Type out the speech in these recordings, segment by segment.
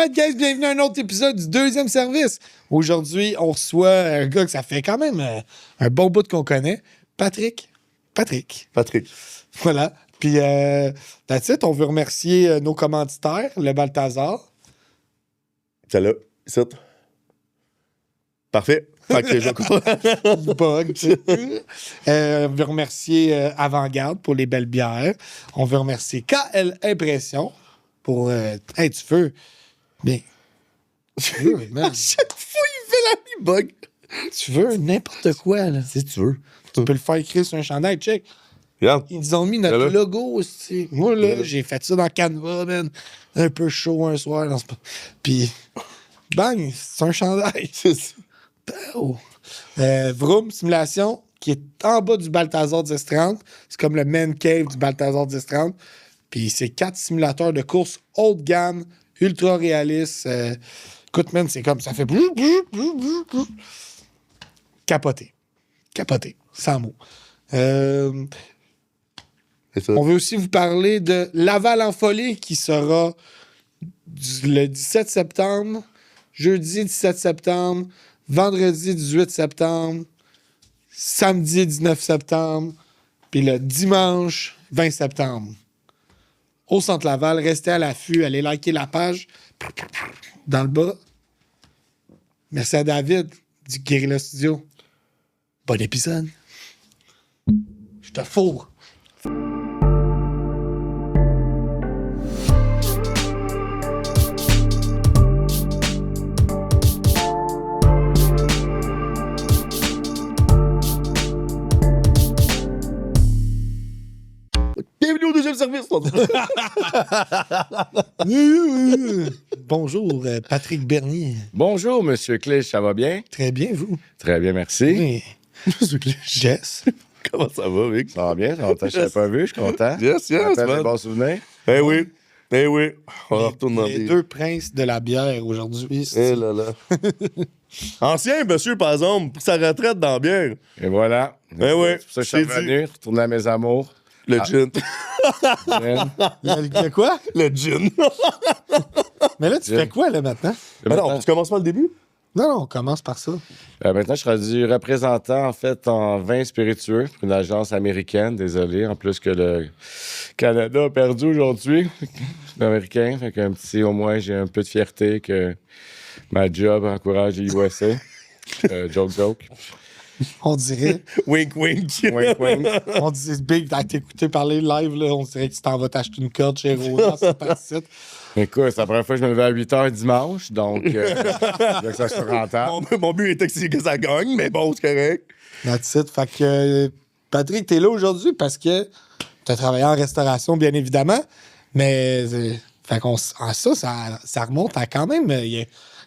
Alright, guys, bienvenue à un autre épisode du deuxième service. Aujourd'hui, on reçoit un gars que ça fait quand même un bon bout qu'on connaît, Patrick. Patrick. Voilà. Puis, that's it. On veut remercier nos commanditaires, le Balthazar. C'est là. C'est parfait. Fait que je Bug. On veut remercier Avant-Garde pour les belles bières. On veut remercier KL Impression pour... hey, tu veux... Bien. Tu veux, man. À chaque fois, il fait la mi-bug. Tu veux n'importe quoi, là. Si tu veux. Tu peux le faire écrire sur un chandail, check. Regarde. Ils ont mis notre Là. logo aussi. Moi, là, j'ai fait ça dans Canva, man. Un peu chaud un soir. Non, c'est pas... Puis, bang, c'est un chandail. C'est ça. Oh. Vroom Simulation, qui est en bas du Balthazar 1030. C'est comme le man cave du Balthazar 1030. Puis, c'est 4 simulateurs de course haut de gamme, ultra réalistes. Écoute, man, c'est comme ça fait... Capoté. Capoté. Sans mots. C'est ça. On veut aussi vous parler de Laval en folie qui sera le 17 septembre, jeudi 17 septembre, vendredi 18 septembre, samedi 19 septembre, puis le dimanche 20 septembre. Au Centre Laval, restez à l'affût, allez liker la page dans le bas. Merci à David du Guerrilla Studio. Bon épisode. Je te fourre. Bienvenue au deuxième service. Bonjour, Patrick Bernier. Bonjour, Monsieur Clich, ça va bien? Très bien, vous? Très bien, merci. Oui. Jess. Comment ça va, mec? Ça va bien, ça va, je t'avais pas vu, je suis content. Yes, Ça rappelle man. des bons souvenirs. Eh oui. Eh oui. On retourne dans Les des... deux princes de la bière aujourd'hui. Eh là là. Ancien monsieur, par exemple, pour sa retraite dans la bière. Et voilà. Eh oui, C'est pour ça que je suis je t'ai revenu, retourner à mes amours. Le gin. Le quoi? Le gin. Mais là, tu fais quoi, là, maintenant? Alors, tu commences par le début? Non, on commence par ça. Maintenant, je serai du représentant, en fait, en vin spiritueux pour une agence américaine. Désolé, en plus que le Canada a perdu aujourd'hui. C'est américain, fait qu'un petit, au moins, j'ai un peu de fierté que ma job encourage les USA. Joke. On dirait... Wink, wink. Wink, wink. On dit Big, t'as écouté parler live, là, on dirait que tu t'en vas t'acheter une corde chez Rona, c'est pas site. Écoute, c'est la première fois que je me levais à 8h dimanche, donc que ça soit rentable. Mon but était que ça gagne, mais bon, c'est correct. That's it. Fait que, Patrick, t'es là aujourd'hui parce que t'as travaillé en restauration, bien évidemment, mais fait qu'on, ça remonte à quand même, il y a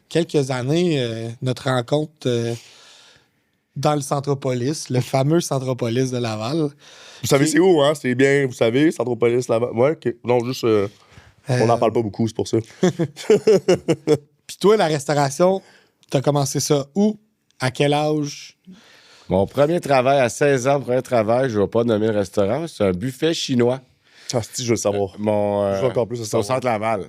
quelques années, notre rencontre dans le Centropolis, le fameux Centropolis de Laval. Vous savez, c'est où, hein? C'est bien, vous savez, Centropolis, là-bas. Ouais, OK. Non, juste... on n'en parle pas beaucoup, c'est pour ça. Puis toi, la restauration, t'as commencé ça où? À quel âge? Mon premier travail, à 16 ans, premier travail, je ne vais pas nommer le restaurant, c'est un buffet chinois. Ah, si, je veux le savoir. Je veux encore plus le c'est au savoir. Centre Laval.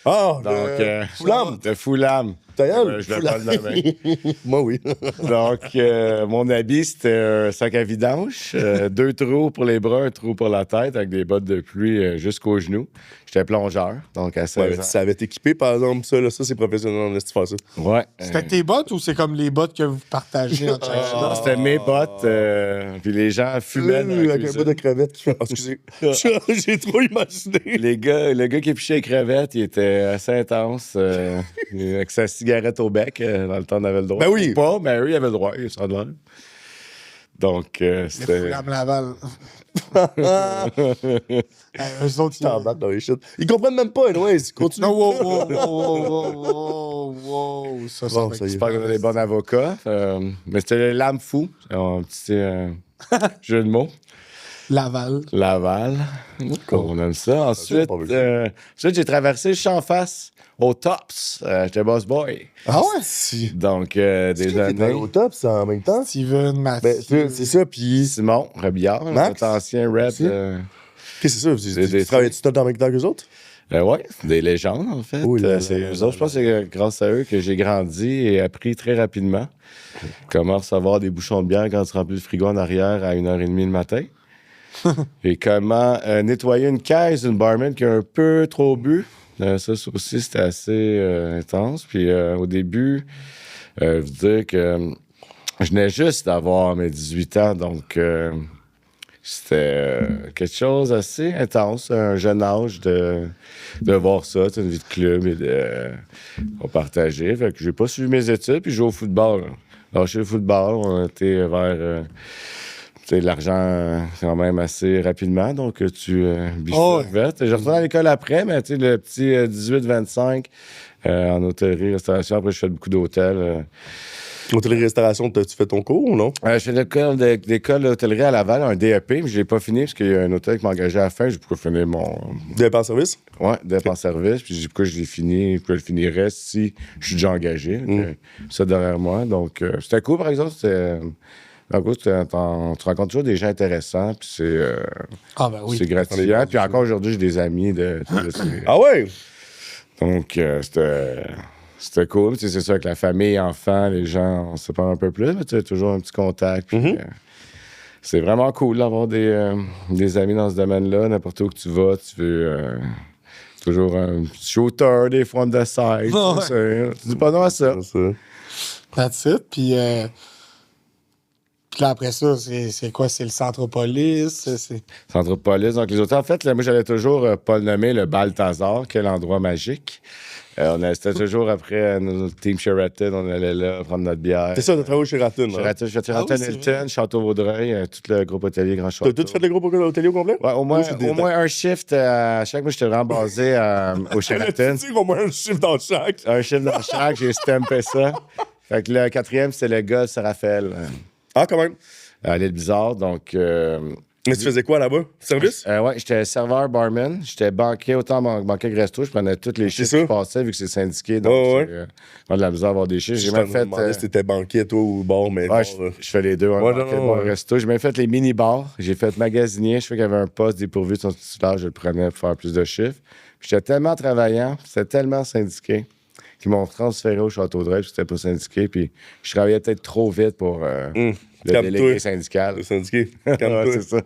Ah, Donc, Foulam. De Foulam. Ta gueule. Je ne vais pas le nommer. Moi, oui. Donc, mon habit, c'était un sac à vidange, 2 trous pour les bras, un trou pour la tête, avec des bottes de pluie jusqu'aux genoux. J'étais plongeur, donc à 16 Ouais, ans. ça avait été équipé, par exemple, ça, là, ça c'est professionnel, laisse faire ça. Ouais. C'était tes bottes ou c'est comme les bottes que vous partagez entre chaque Non, chose? c'était mes bottes, puis les gens fumaient dans la Avec un cuisine. peu de crevettes. Ah, excusez. J'ai trop imaginé. Le gars qui épluchait les crevettes, il était assez intense, avec sa cigarette au bec, dans le temps on avait le droit. Ben oui. Ou pas, mais eux, il avait le droit, il s'en demande. Donc, Les c'était... Foulam Laval. Eux autres, T'en battes dans les shit. Ils comprennent même pas, anyways. Continue. Non, wow. Ça Bon, va ça être- y est. J'espère qu'on a des bons avocats. Mais c'était le lame fou. Un petit jeu de mots. Laval. Laval. On aime ça. Ensuite, j'ai traversé le champ face au Tops. J'étais boss boy. Ah ouais? Si. Donc, C'est des qui qui est années. au top, ça, en même temps? Steven, Mathieu. Ben, c'est ça, puis... Simon Robillard, Max? notre ancien rep. Aussi? Qu'est-ce que c'est ça? Des- Tu travailles-tu tout en même temps qu'eux autres? Ouais, des légendes, en fait. Oui, C'est eux autres, je pense que c'est grâce à eux que j'ai grandi et appris très rapidement comment recevoir des bouchons de bière quand tu remplis le frigo en arrière à 1h30 le matin. Et comment nettoyer une caisse d'une barman qui a un peu trop bu. Ça aussi, c'était assez intense. Puis au début, je veux dire que je venais juste d'avoir mes 18 ans, donc c'était quelque chose d'assez intense, un jeune âge de voir ça, une vie de club et de partager. Fait que j'ai pas suivi mes études, puis je jouais au football. Lâché le football, on était vers l'argent quand même assez rapidement, donc tu bifurques. Je retourne à l'école après, mais le petit 18-25 en hôtellerie, restauration. Après, je fais beaucoup d'hôtels. Hôtellerie-restauration, t'as-tu fait ton cours ou non? Je fais l'école d'hôtellerie à Laval, un DEP, mais je l'ai pas fini parce qu'il y a un hôtel qui m'engageait à la fin. J'ai pourquoi finir mon. DEP en service? Ouais, DEP en service. Puis j'ai dit pourquoi je l'ai fini, pourquoi je le finirais si je suis déjà engagé. Ça derrière moi. Donc, c'était cool, par exemple. En gros, tu rencontres toujours des gens intéressants, puis c'est gratifiant. Puis encore aujourd'hui, j'ai des amis Ah ouais? Donc, c'était cool. C'est sûr que la famille, enfants, les gens, on se sépare un peu plus, mais tu as toujours un petit contact. Puis, c'est vraiment cool d'avoir des amis dans ce domaine-là. N'importe où que tu vas, tu veux toujours un petit shooter, des fois de side. Tu dis pas non à ça. That's it. Puis là, après ça, c'est quoi? C'est le Centropolis? Centropolis. Donc, les hôtels, en fait, là, moi, j'allais toujours pas le nommer le Balthazar, quel endroit magique. C'était toujours après notre team Sheraton, on allait là prendre notre bière. C'est ça, t'as travaillé au Sheraton. Sheraton, Hilton, Château-Vaudreuil, tout le groupe hôtelier Grand Château. T'as tout fait le groupe hôtelier au complet? Ouais, au moins un shift à chaque. Moi, j'étais vraiment basé au Sheraton. Tu dis au moins un chiffre dans chaque. Un shift dans chaque, j'ai stampé ça. Fait que le 4e, c'est le gars Raphaël. Ah, quand même. À l'île Bizarre, donc. Mais tu faisais quoi là-bas? Service? Ouais, j'étais serveur barman. J'étais banquier, autant banquier que resto. Je prenais tous les chiffres qui passaient, vu que c'est syndiqué. Donc, j'ai de la misère à avoir des chiffres. J'ai même fait. Si t'étais banquier, toi, ou bar, mais. Ouais, je fais les deux. Resto. J'ai même fait les mini-bars. J'ai fait magasinier. Je fais qu'il y avait un poste dépourvu de son titulaire. Je le prenais pour faire plus de chiffres. Puis j'étais tellement travaillant, c'était tellement syndiqué qu'ils m'ont transféré au Château-Dreux, puis c'était pas syndiqué. Puis je travaillais peut-être trop vite pour. Le délégué syndical. Le syndiqué. Ouais, c'est ça.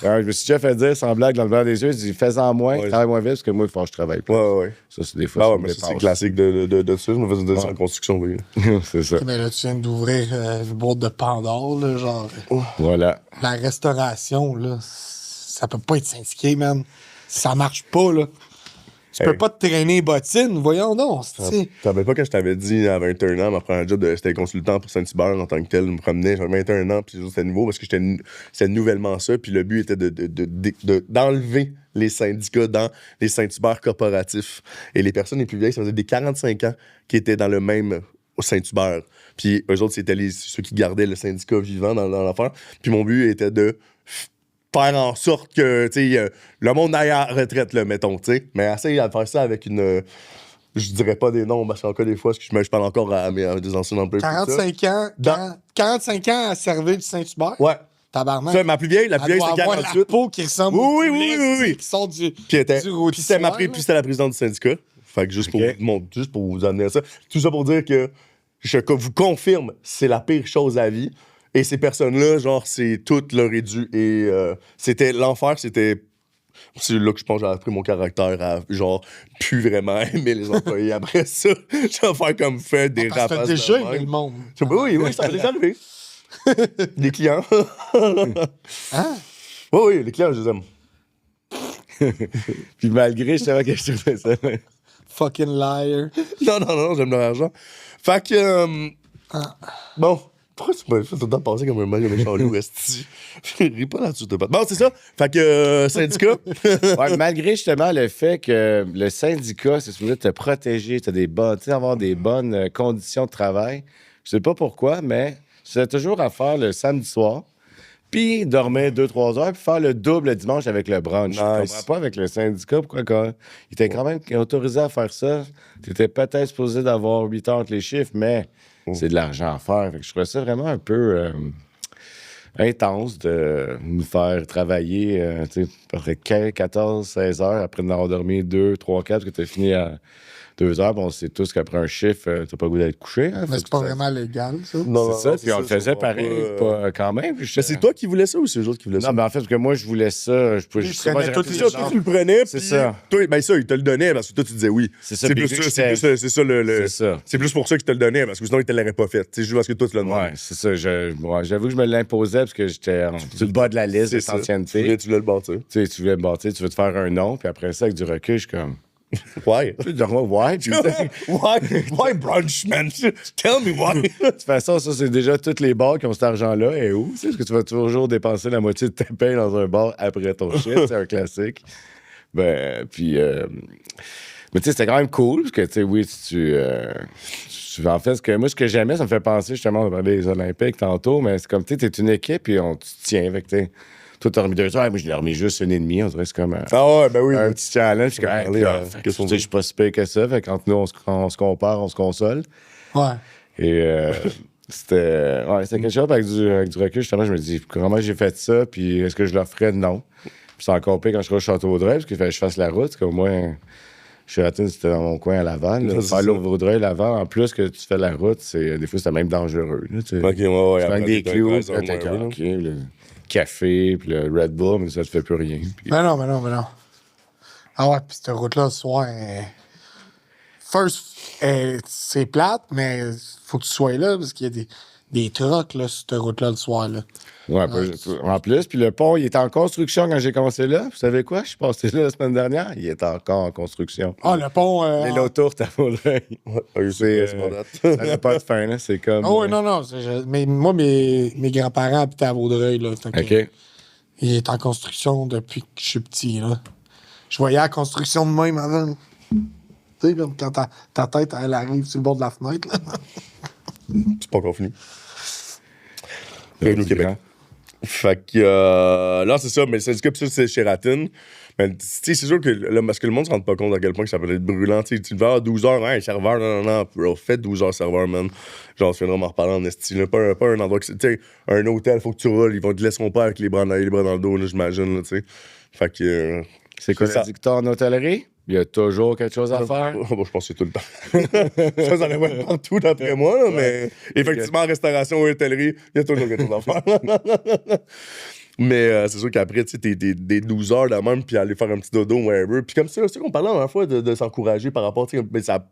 Je me suis déjà fait dire, sans blague, dans le blanc des yeux, je dis fais-en moins, travaille moins vite, parce que moi, il faut que je travaille plus. Ouais. Ça, c'est des fois. Mais c'est classique de ça. Je me faisais dire ça en construction, oui. C'est ça. Mais là, tu viens d'ouvrir une boîte de Pandore, là, genre. Voilà. La restauration, là, ça peut pas être syndiqué, man. Ça marche pas, là. Tu peux pas te traîner les bottines, voyons donc. Tu te rappelles pas quand je t'avais dit à 21 ans, ma première job, c'était consultant pour Saint-Hubert en tant que tel. Je me promenais, j'avais 21 ans, puis c'était nouveau parce que c'était nouvellement ça. Puis le but était d'enlever les syndicats dans les Saint-Hubert corporatifs. Et les personnes les plus vieilles, ça faisait des 45 ans qui étaient dans le même au Saint-Hubert. Puis eux autres, c'était ceux qui gardaient le syndicat vivant dans l'affaire. Puis mon but était de faire en sorte que le monde aille à la retraite, là, mettons, tu sais. Mais essaye de faire ça avec une. Je dirais pas des noms, parce qu'encore des fois, je parle encore à des anciens employés. 45 ans. 45 ans à servir du Saint-Hubert? Ouais. Tabarnak. Ça, la plus vieille, c'est 48. La peau qui ressemble oui. Qui sort du Puis c'était la présidente du syndicat. Fait que juste pour vous amener à ça. Tout ça pour dire que je vous confirme, c'est la pire chose à vie. Et ces personnes-là, genre, c'est tout leur est dû. Et c'était l'enfer, c'était. C'est là que je pense que j'ai appris mon caractère à, genre, plus vraiment aimer les employés. Après ça, je vais faire comme fait des rapaces. Ça fait déjà aimer le monde. Oui, ça m'est déjà arrivé. Les clients. Hein? Oui, les clients, je les aime. Puis malgré, je savais que je trouvais ça. Fucking liar. Non, j'aime leur argent. Fait que. Bon. Pourquoi tu m'as fait tout le temps passer comme un méchant loup, esti? Ris pas là-dessus, t'as pas. Bon, c'est ça. Fait que syndicat. Ouais, malgré justement le fait que le syndicat, c'est supposé te protéger, avoir des bonnes conditions de travail. Je sais pas pourquoi, mais c'est toujours à faire le samedi soir, puis dormir 2-3 heures, puis faire le double le dimanche avec le brunch. Je comprends pas avec le syndicat pourquoi il était quand même autorisé à faire ça. T'étais peut-être supposé d'avoir 8 heures entre les chiffres, mais c'est de l'argent à faire. Fait que je trouvais ça vraiment un peu intense de nous faire travailler, tu sais, après 14, 16 heures, après en avoir dormi 2, 3, 4, parce que tu as fini à 2 heures. Bon, on sait tous qu'après un chiffre, t'as pas le goût d'être couché. Hein, Mais c'est pas vraiment légal, ça. Non, c'est ça, puis on le faisait pareil, pas, quand même. Mais c'est toi qui voulais ça ou c'est eux autres qui voulaient ça? Non, mais en fait, parce que moi, je voulais ça. Je sais pas, prenais j'aurais toutes pu les dire Ça, non. toi, tu le prenais, C'est puis ça. Toi, ben ça, il te le donnait parce que toi, tu disais oui. C'est ça, C'est puis plus vu que ça, c'est ça le. C'est ça. C'est plus pour ça qu'il te le donnait, parce que sinon, il te l'aurait pas fait. C'est juste parce que toi, tu l'as demandé. Ouais, c'est ça. Ouais, j'avoue que je me l'imposais parce que j'étais sur le bas de la liste C'est ça. d'ancienneté. Tu voulais le bâtir. Tu sais, tu voulais me bâtir, tu veux te faire un nom, puis après ça, avec du recul, je suis comme. Ouais. Tu dis, ouais, puis Why brunch, man? Tell me why. de toute façon, ça, c'est déjà toutes les bars qui ont cet argent-là. Et où? Tu sais, parce que tu vas toujours dépenser la moitié de tes payes dans un bar après ton shit. C'est un classique. Ben, puis. Mais tu sais, c'était quand même cool, parce que, tu sais, oui, en fait, ce que j'aimais, ça me fait penser justement, on parlait des Olympiques tantôt, mais c'est comme, tu sais, t'es une équipe et tu te tiens avec, tu sais. Toi, t'as remis 2 heures, moi, je l'ai remis juste 1,5. On dirait que c'est comme Ah ouais, ben oui. un petit challenge. Puis, hey, Parler, fait que, qu'est-ce qu'on tu sais, je suis pas si pire que ça. Fait qu'entre nous, on se compare, on se console. Ouais. Et c'était quelque chose avec du recul. Justement, je me dis, comment j'ai fait ça? Puis est-ce que je le ferais? Non. Puis c'est encore pire quand je serai au Château-Vaudreuil, parce qu'il fallait que je fasse la route. Qu'au moins, Sheraton, c'était dans mon coin à Laval. Là. Faire l'Auvaudreuil, Laval, en plus que tu fais la route, des fois, c'était même dangereux. Là, tu sais. Ok, ouais. Tu prends des clous, ouais, puis là, t'es comme, OK, le café, puis le Red Bull, mais ça te fait plus rien. Puis... Mais non. Ah ouais, puis cette route-là, ce soir, c'est plate, mais faut que tu sois là, parce qu'il y a des trucks, là, sur cette route-là, le soir, là. Ouais, en plus, puis le pont, il était en construction quand j'ai commencé là. Vous savez quoi? Je suis passé là la semaine dernière. Il est encore en construction. Ah, le pont... Les lotours, t'as Vaudreuil. C'est Ça n'a pas de fin, là. C'est comme... Ah ouais, non. Mais moi, mes grands-parents habitaient à Vaudreuil, là. Fait que OK. il est en construction depuis que je suis petit, là. Je voyais la construction de même avant. Tu sais, comme quand ta tête, elle arrive sur le bord de la fenêtre, là. C'est pas encore fini. Bienvenue au Québec. Grand. Fait que là, c'est ça, mais le syndicat, puis ça, c'est Sheraton. Mais tu sais, c'est sûr que là, parce que le monde se rend pas compte à quel point que ça peut être brûlant. Tu sais, tu le vas à 12 heures, hein, serveur, non, bro, fais 12 heures serveur, man. Genre, tu viendras m'en reparler en esti, là. Pas un endroit que tu sais, un hôtel, faut que tu roules, ils te laisseront pas avec les bras dans le dos, là, j'imagine, là, tu sais. Fait que. C'est quoi ça. le dictat en hôtellerie? Il y a toujours quelque chose à faire. Bon, je pense que c'est tout le temps. ça en est partout, d'après moi, là, mais effectivement, en restauration ou hôtellerie, il y a toujours quelque chose à faire. Mais c'est sûr qu'après, tu sais, t'es des 12 heures de même, puis aller faire un petit dodo, whatever. Puis comme ça, c'est qu'on parlait la dernière fois de s'encourager par rapport, tu sais, mais ça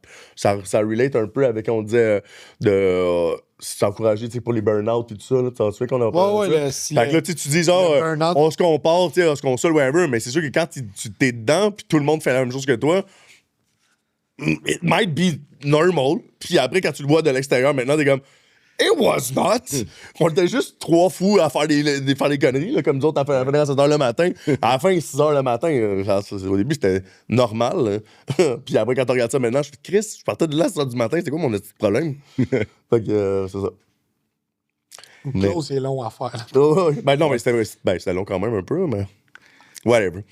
relate un peu avec, on disait, de s'encourager, tu sais, pour les burn-out et tout ça, là. Tu sais qu'on a parlé de ça. Fait que là, tu dis, genre, on se compare, tu sais, on se console, whatever, mais c'est sûr que quand tu t'es dedans, puis tout le monde fait la même chose que toi, it might be normal. Puis après, quand tu le vois de l'extérieur, maintenant, t'es comme... It was not! On était juste 3 fous à faire des conneries, là, comme nous autres, à faire à 7 h le matin. À la fin, 6 h le matin, au début, c'était normal. Puis après, quand tu regardes ça maintenant, je fais Chris, je partais de là à 6 h du matin, c'était quoi mon petit problème? Fait que c'est ça. Mais c'est long à faire. Ben non, mais c'était long quand même un peu, mais. Whatever.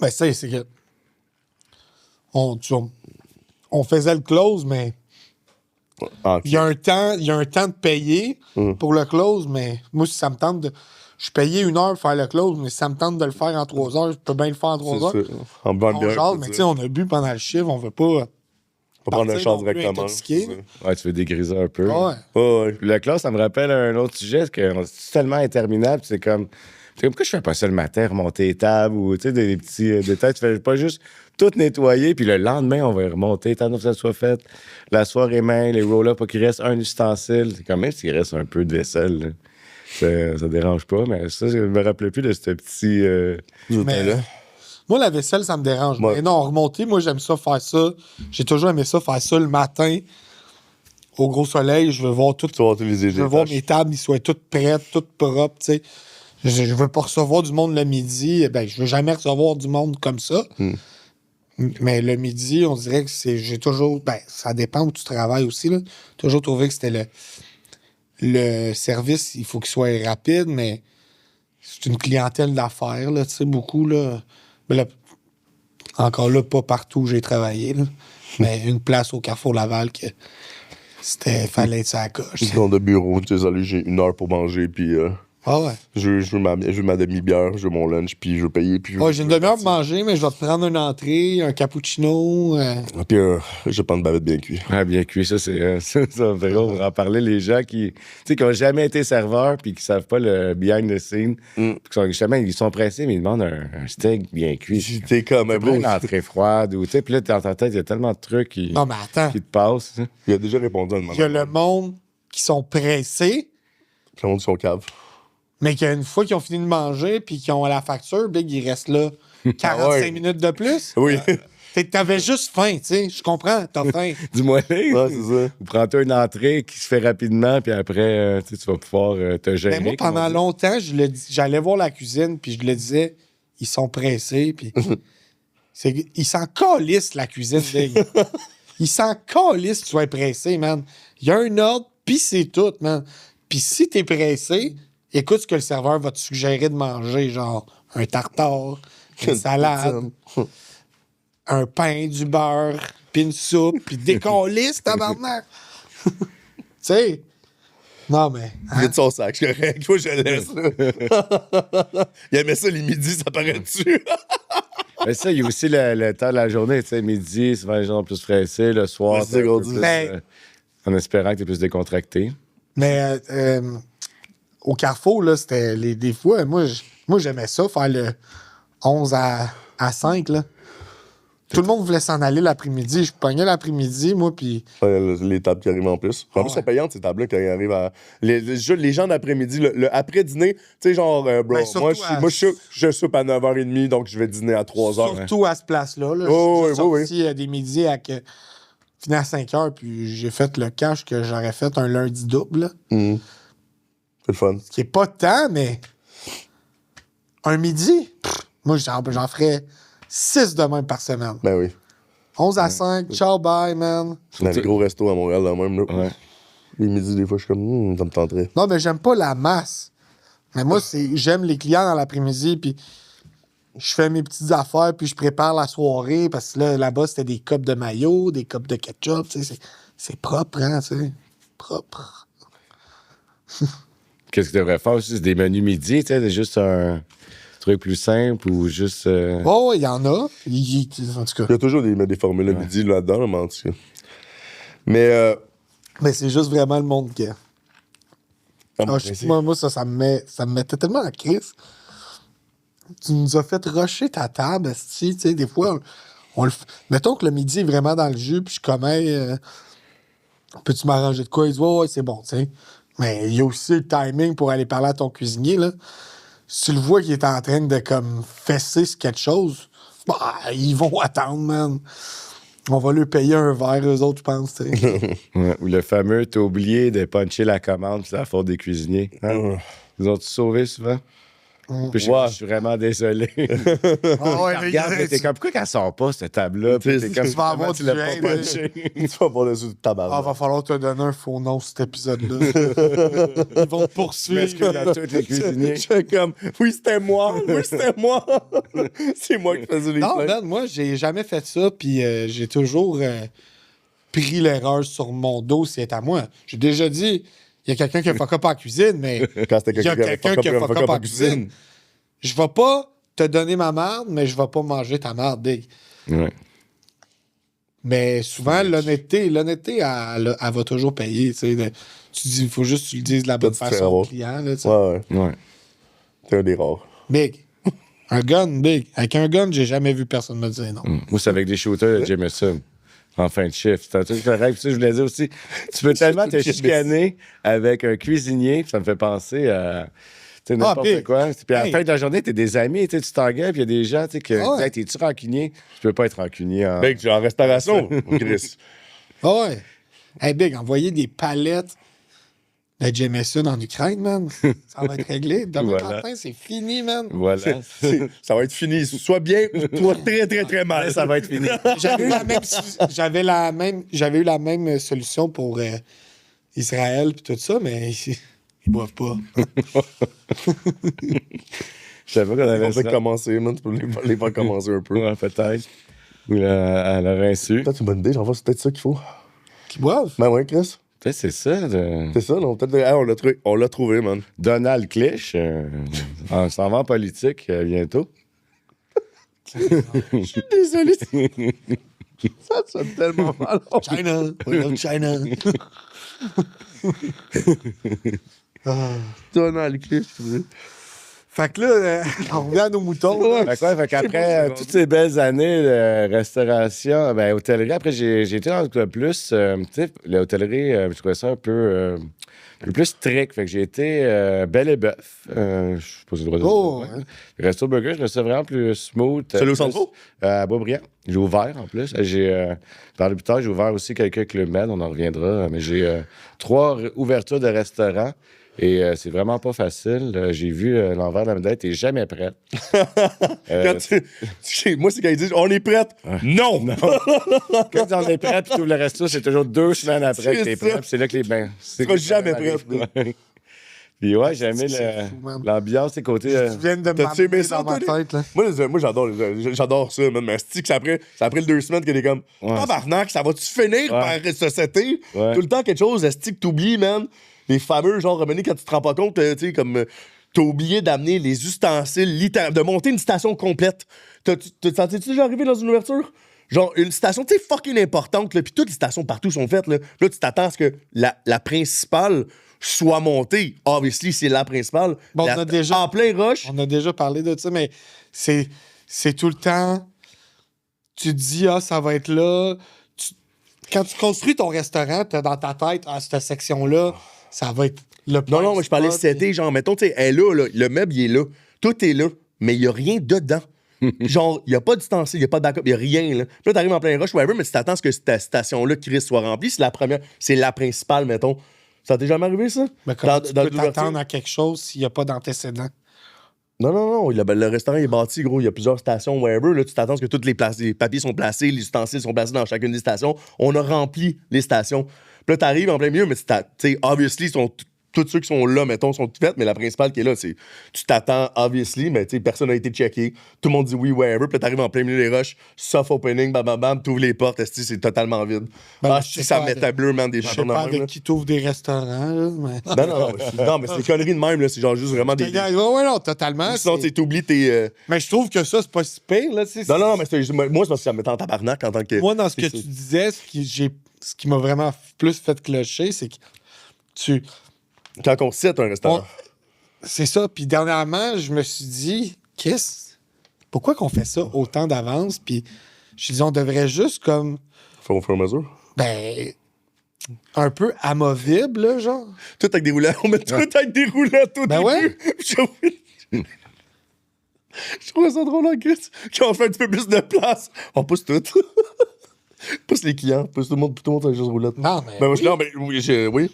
Ben, c'est que. On faisait le close, mais. Ah, Il y a un temps de payer pour le close, mais moi, si ça me tente de. Je suis payé 1 heure pour faire le close, mais si ça me tente de le faire en 3 heures, je peux bien le faire en 3 heures. Ça. En buvant On bien. jase, mais tu sais, on a bu pendant le chiffre, on veut pas. Faut prendre un partir char non plus directement. intoxiqué. Ouais, tu veux dégriser un peu. Ouais. Ouais. Le classe, ça me rappelle un autre sujet, c'est que c'est tellement interminable, c'est comme pourquoi je fais pas ça le matin, remonter les tables ou tu sais, des petits détails. Tu fais pas juste tout nettoyer, puis le lendemain, on va remonter, tant que ça soit fait. La soirée même, les roll-ups, pour qu'il reste un ustensile. C'est quand même s'il reste un peu de vaisselle. Là. Ça dérange pas, mais ça, je me rappelais plus de ce petit. Mais, moi, la vaisselle, ça me dérange. Ouais. Mais non, remonter, moi, j'aime ça faire ça. J'ai toujours aimé ça, faire ça le matin. Au gros soleil, je veux voir tout. Je veux voir mes tables, ils soient toutes prêtes, toutes propres, tu sais. Je veux pas recevoir du monde le midi. Ben, je veux jamais recevoir du monde comme ça. Mais le midi, on dirait que j'ai toujours... Ben, ça dépend où tu travailles aussi, là. Toujours trouvé que c'était le service, il faut qu'il soit rapide, mais c'est une clientèle d'affaires, là, tu sais, beaucoup, là. Mais là, encore là, pas partout où j'ai travaillé, là. Mais une place au Carrefour Laval que fallait être sa coche. Dans de bureau, désolé, j'ai 1 heure pour manger, puis Ah ouais. Je veux ma demi-bière, je veux mon lunch, puis je veux payer. Puis Ouais, j'ai une demi-heure pour manger, mais je vais te prendre une entrée, un cappuccino. Puis je vais prendre une bavette bien cuite. Ah, bien cuit, ça, c'est ça me fait drôle pour en parler. Les gens qui n'ont jamais été serveurs puis qui savent pas le behind the scene, justement, ils sont pressés, mais ils demandent un steak bien cuit. T'es comme un Pas une beau. entrée froide. Puis là, dans ta tête, il y a tellement de trucs qui Non, mais attends. te passent. hein. Il a déjà répondu à une Il y a le monde qui sont pressés, Le monde de son cave. mais qu'une fois qu'ils ont fini de manger puis qu'ils ont la facture, Big, ils restent là 45 minutes de plus. Oui. T'avais juste faim, tu sais. Je comprends, t'as faim. Dis-moi, Ouais, c'est ça. ou prends-toi une entrée qui se fait rapidement, puis après, tu vas pouvoir te gérer. Mais moi, pendant longtemps, j'allais voir la cuisine puis je le disais, ils sont pressés, puis ils s'en calissent, la cuisine, Big. Ils s'en calissent que tu sois pressé, man. Il y a un ordre, puis c'est tout, man. Puis si t'es pressé, écoute ce que le serveur va te suggérer de manger, genre un tartare, une salade, un pain, du beurre, puis une soupe, puis décalisse, tabarnak. Tu sais? Non, mais... hein? Vite son sac, c'est correct. Moi, je le laisse, là. Il aimait ça les midis, ça paraît-tu? Mais ça, il y a aussi le temps de la journée, tu sais, midi, souvent les gens sont plus pressés, le soir, Ouais, c'est un peu ça qu'on dit. plus, Ben- en espérant que tu es plus décontracté. Mais au Carrefour, là, c'était des fois, moi, j'aimais ça, faire le 11 à 5, là. Tout le monde voulait s'en aller l'après-midi. Je pognais l'après-midi, moi, puis... Ouais, les tables qui arrivent en plus. En plus, ouais. sont payantes, ces tables-là, qui arrivent à. Les gens d'après-midi, le après-dîner, tu sais, genre, bro, Ben, surtout moi, je soupe à 9h30, donc je vais dîner à 3h. Surtout à ce place-là. Là. Oh, Je suis oui, sorti des midis à fini à 5 heures, puis j'ai fait le cash que j'aurais fait un lundi double. Là. C'est le fun. Ce qui est pas de temps, mais un midi, moi, j'en ferais 6 de même par semaine. Ben oui. 11 à 5, ciao, bye, man. Dans les gros restos à Montréal, là même, là. Ouais. Les midis, des fois, je suis comme, ça me tenterait. Non, mais j'aime pas la masse. Mais moi, j'aime les clients dans l'après-midi, puis je fais mes petites affaires, puis je prépare la soirée, parce que là-bas, c'était des cups de mayo, des cups de ketchup, tu sais, c'est propre, hein, tu sais. Propre. Qu'est-ce que tu devrais faire aussi? C'est des menus midi, tu sais, c'est juste un truc plus simple ou juste. Oh, il y en a. En tout cas. Il y a toujours des formules à midi là-dedans, là, mais en tout cas. Mais, Mais c'est juste vraiment le monde qui. principe. Moi, ça me mettait tellement en crise. Tu nous as fait rusher ta table, tu sais, des fois, mettons que le midi est vraiment dans le jus, puis je commets, peux-tu m'arranger de quoi? Il dit, ouais, c'est bon, tu sais. Mais il y a aussi le timing pour aller parler à ton cuisinier, là. Si tu le vois qu'il est en train de, comme, fesser sur quelque chose, bah, ils vont attendre, man. On va lui payer un verre, eux autres, je pense, tu sais. Ouais, ou le fameux, t'as oublié de puncher la commande, c'est la faute des cuisiniers. Hein? Ils ont-tu sauvé souvent? Puis je suis vraiment désolé. Ah ouais, Regarde, mais t'es comme, pourquoi qu'elle sort pas, cette table-là? Puis t'es comme, tu vas avoir tu l'as pas du haine, punché. Tu vas voir dessus de tabac. Ah, va falloir te donner un faux nom, cet épisode-là. Ils vont te poursuivre. Excuse à tous les cuisiniers. Je suis comme, oui, c'était moi. C'est moi qui faisais les Non, plaintes. Ben, moi, j'ai jamais fait ça, puis j'ai toujours pris l'erreur sur mon dos si c'est à moi. J'ai déjà dit, il y a quelqu'un qui a fuck up en cuisine, mais Quand c'était il y a quelqu'un qui a fuck up en cuisine. cuisine. Je vais pas te donner ma marde, mais je vais pas manger ta marde, Big. Ouais. Mais souvent, l'honnêteté, elle va toujours payer. Tu sais, tu dis, il faut juste que tu le dises de la bonne tu te fais façon au avoir. client. Là, tu sais. Ouais, ouais. Ouais. T'es un des rares. Big. Un gun, Big. Avec un gun, j'ai jamais vu personne me dire non. Moi, c'est avec des shooters de Jameson. En fin de shift. C'est un truc correct. Puis ça, je voulais dire aussi, tu peux tellement te chicaner avec un cuisinier, puis ça me fait penser à tu sais, n'importe puis- quoi. Puis à la hey. fin de la journée, t'es des amis, tu sais, tu t'engueules, puis il y a des gens tu sais, qui Ah ouais. disent, hey, t'es-tu rancunier? Je peux pas être rancunier. Mec, tu es en restauration, Chris. Ah ouais. Hey, Big, envoyer des palettes de Jameson en Ukraine, man. Ça va être réglé. Demain Voilà. matin, c'est fini, man. Voilà. Ça va être fini. Soit bien ou soit très, très, très mal. Ça va être fini. J'avais eu la même solution pour Israël puis tout ça, mais ils boivent pas. Je savais pas qu'on On avait ça. peut commencer, man. Tu peux les faire commencer un peu. Ouais, peut-être. Ou à leur insu. Peut-être une bonne idée, j'en vois, c'est peut-être ça qu'il faut. Qui boivent? Ben ouais, Chris. Tu sais, c'est ça. C'est ça, non? Peut-être, hey, on l'a trouvé, man. Donald Clich, on s'en va en politique bientôt. Je suis désolé. Ça sonne tellement mal. China, we love China. Donald Cliff. Fait que là, on revient à nos moutons. Là. Fait qu'après toutes ces belles années de restauration, hôtellerie, après j'ai été dans le plus, tu sais, l'hôtellerie, je trouvais ça un peu plus strict. Fait que j'ai été Belle et Bœuf. Je sais pas si c'est le droit de dire. ouais. Le Resto Burger, je me suis vraiment plus smooth. Celui au plus, centre? À Boisbriand. J'ai ouvert en plus. Par le plus tard, j'ai ouvert aussi quelques Club Med, on en reviendra. Mais j'ai 3 ouvertures de restaurants. Et c'est vraiment pas facile. J'ai vu l'envers de la médaille, t'es jamais prête. Moi, c'est quand ils disent on est prête. Non! Quand on est prêt puis tu ouvres le resto, c'est toujours 2 semaines après que t'es C'est prêt. ça. Puis c'est là que les bains. Tu seras jamais prête. Puis ouais, j'ai aimé C'est fou, man. l'ambiance, c'est côté. Tu viens de T'as-tu aimé m'amener ça, dans ma toi, tête. Là. Moi, j'adore ça, man. Mais c'est que ça après le 2 semaines que t'es comme tabarnak, ça va-tu finir par se setter? Ouais. Tout le temps quelque chose, est-ce que t'oublies, man? Les fameux, genre, revenez quand tu te rends pas compte, tu sais, comme t'as oublié d'amener les ustensiles, de monter une station complète. T'es déjà arrivé dans une ouverture? Genre, une station, tu sais, fucking importante, là, puis toutes les stations partout sont faites, là. Là, tu t'attends à ce que la principale soit montée. Obviously, c'est la principale. Bon, on a déjà- En plein rush. On a déjà parlé de ça, mais c'est tout le temps. Tu te dis, ça va être là. Quand tu construis ton restaurant, tu as dans ta tête, cette section-là, ça va être le point. Non, mais je parlais c'était, genre, mettons, tu sais, elle est là, le meuble, il est là. Tout est là, mais il n'y a rien dedans. Genre, il n'y a pas d'ustensile, il n'y a pas de backup, il n'y a rien, là. Puis là, t'arrives en plein rush, whatever, mais tu t'attends à ce que cette station-là, Chris, soit remplie. C'est la première, c'est la principale, mettons. Ça t'est jamais arrivé, ça? Mais comment tu peux l'ouverture? t'attendre à quelque chose s'il n'y a pas d'antécédent? Non. Le restaurant est bâti, gros. Il y a plusieurs stations, whatever. Là, tu t'attends à ce que tous les papiers sont placés, les ustensiles sont placés dans chacune des stations. On a rempli les stations. Puis là, t'arrives en plein milieu, mais tu sais, obviously, tous ceux qui sont là, mettons, sont faits, mais la principale qui est là, c'est tu t'attends, obviously, mais tu sais, personne n'a été checké. Tout le monde dit oui, whatever. Puis là, t'arrives en plein milieu des rushs, soft opening, bam, bam, bam, t'ouvres les portes, c'est totalement vide. Ben, je sais ça pas met avec- ta bleu, man, des Je sais choses pas dans avec qui t'ouvre des restaurants, là, mais... Non, mais c'est des conneries de même, là. C'est genre juste vraiment des. Ouais, non, totalement. Sinon, c'est- tu t'oublies tes. Mais je trouve que ça, c'est pas si pire, là, tu sais. Non, mais moi, c'est parce que ça me met en tabarnak en tant que. Moi, dans ce que c'est tu ça. disais, ce qui m'a vraiment plus fait clocher, c'est que tu... Quand on cite un restaurant. C'est ça. Puis dernièrement, je me suis dit, pourquoi qu'on fait ça autant d'avance? Puis je me suis dit, on devrait juste comme, Faut au fur et à mesure. un peu amovible, là, genre. Tout avec des roulettes. On met tout avec des roulettes au Ben début. ouais. Je trouve ça drôle, en Chris. Quand on fait un petit peu plus de place, on pousse tout. Pousse les clients, pousse tout le monde avec juste roulette. Non, mais. Ben, moi, oui. non, mais oui.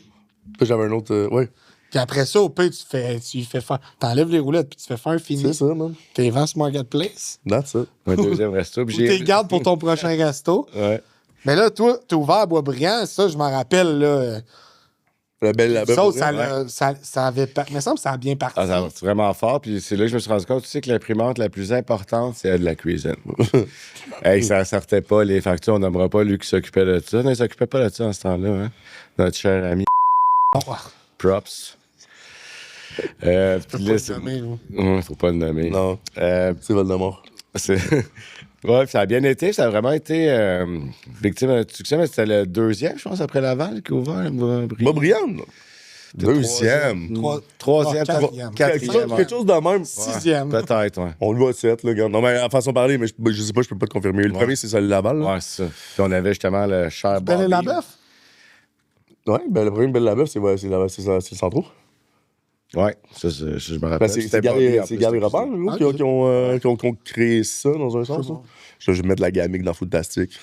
Puis j'avais un autre. Ouais. Puis après ça, au pire, tu fais faire. T'enlèves les roulettes, puis tu fais faire fini. C'est ça, man. T'es vends sur Marketplace. That's it. Un deuxième resto. Ou Puis t'es gardes pour ton prochain resto. Ouais. Mais là, toi, t'es ouvert à Boisbriand, ça, je m'en rappelle, là. La belle Ça, pour ça, vrai. ça avait. Il me semble que ça a bien parti. C'est vraiment fort. Puis c'est là que je me suis rendu compte, tu sais, que l'imprimante la plus importante, c'est de la cuisine. Hey, ça sortait pas les factures. On n'aimera pas lui qui s'occupait de ça. Non, il s'occupait pas de ça en ce temps-là. Hein? Notre cher ami. Props. Puis là, faut pas le nommer. Non, Euh, c'est Voldemort. c'est- Ouais, puis ça a bien été. Ça a vraiment été victime de succès. Mais c'était le 2e, je pense, après Laval qui a ouvert. Bob Briand. Deuxième. Troisième, quatrième. Quelque chose de même. 6e. Peut-être, ouais. On le voit 7, là, regarde. Non, mais à façon de parler, mais je sais pas, je peux pas te confirmer. Le premier, c'est celui de Laval. Là. Ouais, c'est ça. Puis on avait justement le cher Belle et Bobby. la bœuf? Ouais, ben le premier Belle Labeuf, c'est le centro. Ouais, ça, je me rappelle. Ben, c'est C'était Gary Bobby, en plus, Robert, c'était gros, Ah, qui ont créé ça dans un sens. Là. Je vais mettre la gamique dans Foodtastic.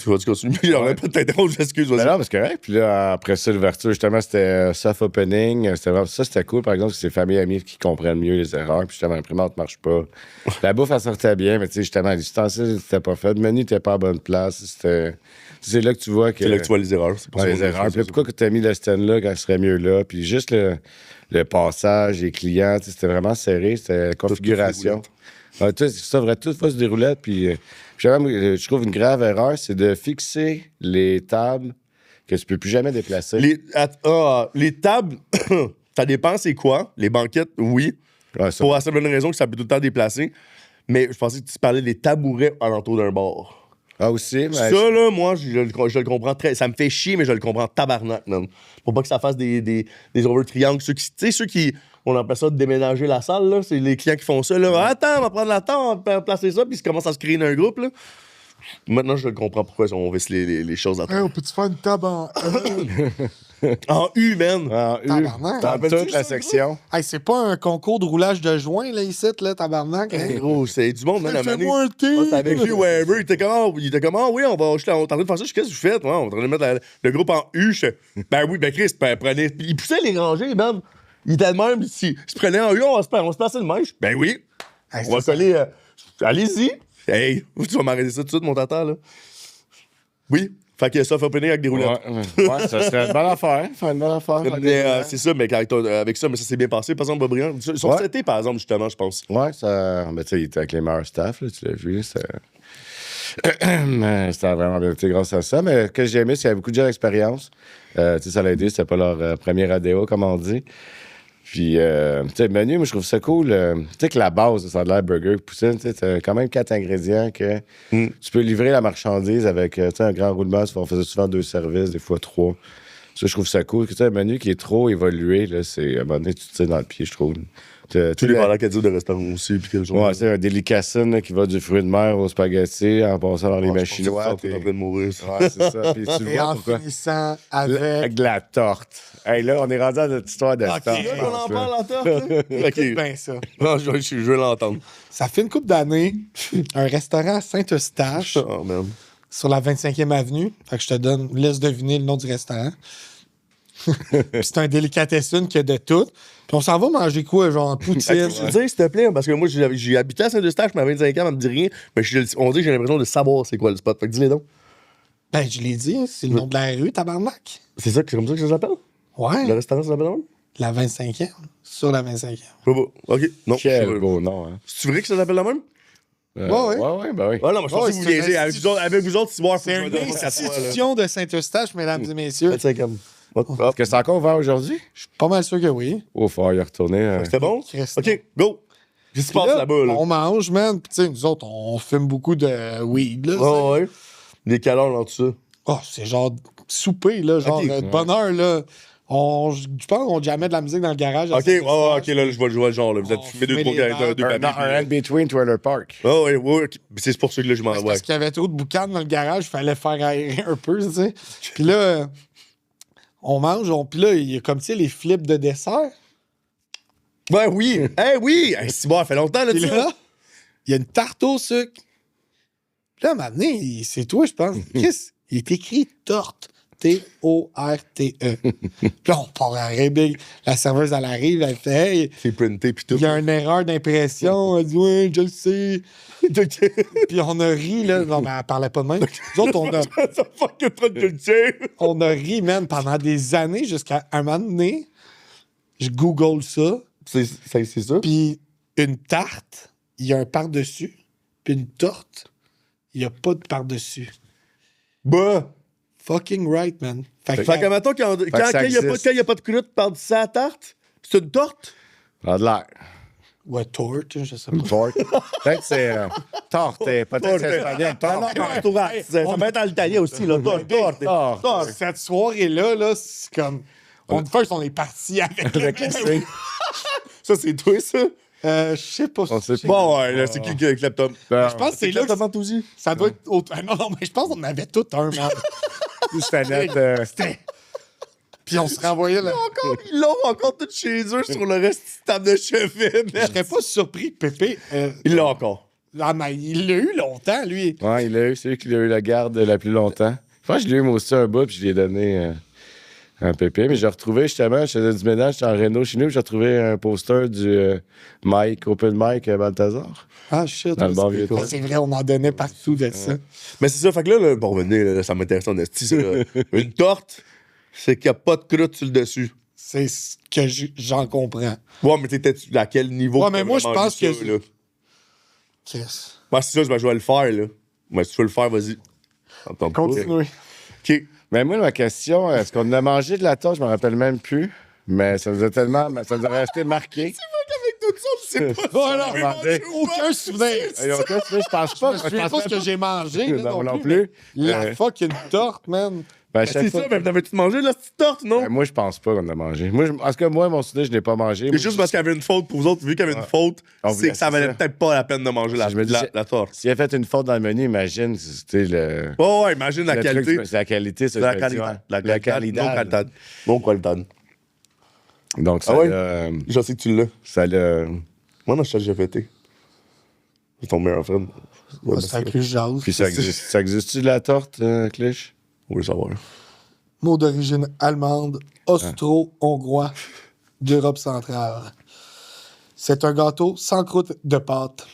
Tu vas continuer? J'aurais pas de t'interrompre, j'excuse. Ben non, parce que, ouais, puis là, après ça, l'ouverture, justement, c'était soft opening. C'était cool, par exemple, parce que c'est famille amis qui comprennent mieux les erreurs. Puis justement, l'imprimante marche pas. La bouffe, elle sortait bien, mais tu sais, justement, les ustensiles n'étaient pas faits. Le menu n'était pas à bonne place. C'est là que tu vois que. C'est là que tu vois les erreurs. C'est pour Ouais, ça les qu'on a erreurs. fait Puis là, ça. pourquoi tu as mis le stand-là quand il serait mieux là? Puis juste le passage, les clients, tu sais, c'était vraiment serré. C'était la configuration. Ouais, ça devrait tout faire sur des roulettes. Puis je trouve une grave erreur, c'est de fixer les tables que tu peux plus jamais déplacer. Les tables, ça dépend c'est quoi. Les banquettes, oui. Ouais, ça. Pour la simple raison que ça peut tout le temps déplacer. Mais je pensais que tu parlais des tabourets alentour d'un bar. Ah, aussi, mais... Ça, là, moi, je le comprends très... Ça me fait chier, mais je le comprends tabarnak, man. Pour pas que ça fasse des over-triangles. Tu sais, ceux qui... On appelle ça de déménager la salle, là. C'est les clients qui font ça, là. Attends, on va prendre la table, on va placer ça, puis ils commencent à se créer dans un groupe, là. Maintenant, je le comprends pourquoi on visse les choses à Hey, on peut-tu faire une table en. En U, man. En U, Tabarnak. dans Rappelles-tu toute la ça, section. Hey, c'est pas un concours de roulage de joint, là, ici, là, tabarnak. Hein? Gros, c'est du monde, man. à un moment donné. Fais-moi un thé. C'était avec lui, Weber. Il était comment, oui, on est en train de faire ça. Qu'est-ce que vous faites? Ouais, on est en train de mettre le groupe en U. Ben oui, ben Chris, prenez. Il poussait les rangées, man. Il était de même. S'il se prenait en U, on va se placer de mèche. Ben oui. Hey, On va coller. Allez-y. Hey, tu vas m'arrêter ça tout de suite, mon tata, là. Oui. Fait que soft opening avec des roulettes. Ouais, ça serait une bonne affaire. Faire une bonne affaire. Mais c'est ça, mais avec ça, mais ça s'est bien passé. Par exemple, Bob Briand, ils sont Ouais. traités, par exemple, justement, je pense. Ouais, ça. Mais tu sais, il était avec les meilleurs staffs, là, tu l'as vu. Mais c'était vraiment bien été grâce à ça. Mais ce que j'ai aimé, c'est qu'il y avait beaucoup de gens d'expérience. Tu sais, ça l'a aidé. C'était pas leur premier ADO, comme on dit. Puis, tu sais, le menu, moi, je trouve ça cool. Tu sais que la base, ça a l'air burger, poutine, tu sais, t'as quand même 4 ingrédients que tu peux livrer la marchandise avec, tu sais, un grand roulement. On faisait souvent 2 services, des fois 3. Ça, je trouve ça cool. Tu sais, un menu qui est trop évolué, là, c'est, à un moment donné, tu te tires dans le pied, je trouve. Tous les valeurs qu'elle dit de restaurant aussi, puis quel jour. Ouais, c'est un délicassen là, qui va du fruit de mer au spaghetti en passant dans les mains chinoises. T'es en train de mourir. ça. Ouais, c'est ça. Puis tu le Et vois en pourquoi. finissant Avec avec. de la torte. Hey, là, on est rendu à notre histoire de Ok, torte. là, je On pense, en là. parle en torte, là? OK. Ben ça. Non, je veux l'entendre. Ça fait une couple d'années, un restaurant à Saint-Eustache, Oh, man. sur la 25e avenue. Fait que je te donne, laisse deviner le nom du restaurant. Puis c'est un délicatessen qui a de tout. Puis on s'en va manger quoi, genre poutine. Tu me dis, s'il te plaît, parce que moi, j'ai habité à Saint-Eustache, mais à 25 ans, ça me dit rien. Mais on dit que j'ai l'impression de savoir c'est quoi le spot. Fait que dis-les donc. Ben, je l'ai dit, c'est le nom de la rue, tabarnak. C'est comme ça que ça s'appelle? Le Ouais, restaurant, ça s'appelle comment? la 25e. Sur la 25e. Je sais pas. OK. Non. Quel beau nom, hein? C'est vrai que ça s'appelle la même? Ouais. Ouais, ben oui. Ah non, mais je Ouais, pensais que vous c'est une liaisiez. Avec vous autres, Ciboire, C'est une institution de Saint-Eustache, mesdames et messieurs. 25e. Est-ce que c'est encore ouvert aujourd'hui? Je suis pas mal sûr que oui. Oh, faut y retourner. C'était bon? Christ. OK, go. Qu'est-ce qui se passe là-bas, là? On mange, man. Puis, tu sais, nous autres, on fume beaucoup de weed, là. Oh, ouais. Des calories dans tout ça. Oh, c'est genre souper, là. Genre, Ok. de bonne heure, là. Je pense qu'on jamais de la musique dans le garage. OK, OK, là, je vois le genre, là. Vous êtes On fumé deux, fumait trois, les deux verres. papiers. Un in-between Trailer Park. Oh, ouais, ouais. OK. C'est pour ça que là, je m'en C'est vais. parce qu'il y avait trop de boucan dans le garage, il fallait faire aérer un peu, tu sais. Puis là, on mange, puis là, il y a comme, tu sais, les flips de dessert. Ouais, oui. Oui. Ciboire, ça fait longtemps, là, Puis ça. là, il y a une tarte au sucre. Puis là, maintenant, c'est toi, je pense. Chris, il est écrit torte. T-O-R-T-E. Puis là, on part à rire. La serveuse, elle arrive, elle fait Hey, C'est printé, pis tout. il y a une erreur d'impression. Elle dit Ouais, je le sais. Puis on a ri, là. Non, mais elle parlait pas de même. Nous autres, Ça fuck trop de culture. on a ri, man, pendant des années, jusqu'à un moment donné. Je google ça. C'est ça? Puis une tarte, il y a un par-dessus. Puis une torte, il n'y a pas de par-dessus. Bah. Fucking right, man. Fait que, Fait que, mettons, quand ça il n'y a pas de croûte par-dessus la tarte, c'est une torte? Ça a de l'air. ouais, torte, je sais pas. Torte. Peut-être c'est torte. Peut-être que c'est espagnol. Torte. Ça peut être en italien aussi, là. Torte. Torte. Cette soirée-là, là, c'est comme. First, on est parti avec Avec le C. Ça, c'est toi, ça? je sais pas. On sait pas. Bon, ouais, là, c'est qui avec laptop? Ben, Je pense que c'est là. Laptop aussi? Ça doit être. Non, non, mais je pense qu'on avait tout un, man. plus Fanette. Puis on se renvoyait là. Ils l'ont encore tout chez eux sur le reste de table de chevet, Je serais pas surpris que Pépé. Ils l'ont encore. Ah, mais il l'a eu longtemps, lui. Ouais, il a eu, c'est lui qui a eu la garde la plus longtemps. Je pense que je l'ai eu moi aussi un bout, puis je lui ai donné un pépé. Mais j'ai retrouvé justement, je faisais du ménage, j'étais en réno chez nous, j'ai retrouvé un poster du Mike, Open Mike Balthazar. Ah, shit. Dans le bon vieux temps. C'est vrai, on en donnait partout de ça. Mais c'est ça, fait que là, bon, venez, là, ça m'intéresse en esti, ça, là. Une torte, c'est qu'il n'y a pas de croûte sur le dessus. C'est ce que j'en comprends. Ouais, mais t'étais à quel niveau? Ouais, mais moi, je pense que- Là? Chris. Moi, c'est ça, je vais le faire, là. Mais si tu veux le faire, vas-y. Entends pas. Continuez. OK. Mais moi, ma question, est-ce qu'on a mangé de la torte? Je me rappelle même plus. Mais ça nous a tellement... Ça nous a resté marqué. Avec d'autres choses, c'est pas Voilà, ça. regardez. aucun souvenir. Et on teste, je pense pas. Je sais pas ce que j'ai mangé. là, Non, non plus. La fucking torte, man. Ben, C'est chaque ça, fois... mais t'avais-tu mangé de la petite torte, non? Ben, moi, je pense pas qu'on a mangé. Moi, en tout cas, moi, mon souvenir, je n'ai pas mangé. C'est Moi, juste parce qu'il y avait une faute pour vous autres. Vu qu'il y avait une faute, On c'est voulait- que ça valait c'est ça. peut-être pas la peine de manger Je me dis- la torte. S'il a fait une faute dans le menu, imagine, c'était le... Oh, ouais, imagine la le qualité. truc, c'est la qualité, ça. La je me dis, qualité. ouais. La La qualité. qualité. Non qualité. Donc, ça Ah ouais? l'a... Je sais que tu l'as. Ça l'a... Moi, non, je t'ai déjà fêté. C'est ton meilleur frère. Ouais, C'est avec lui, jase. Puis ça existe-tu de la torte, Clich? Oui, savoir. Mot d'origine allemande, austro-hongrois d'Europe centrale. C'est un gâteau sans croûte de pâte.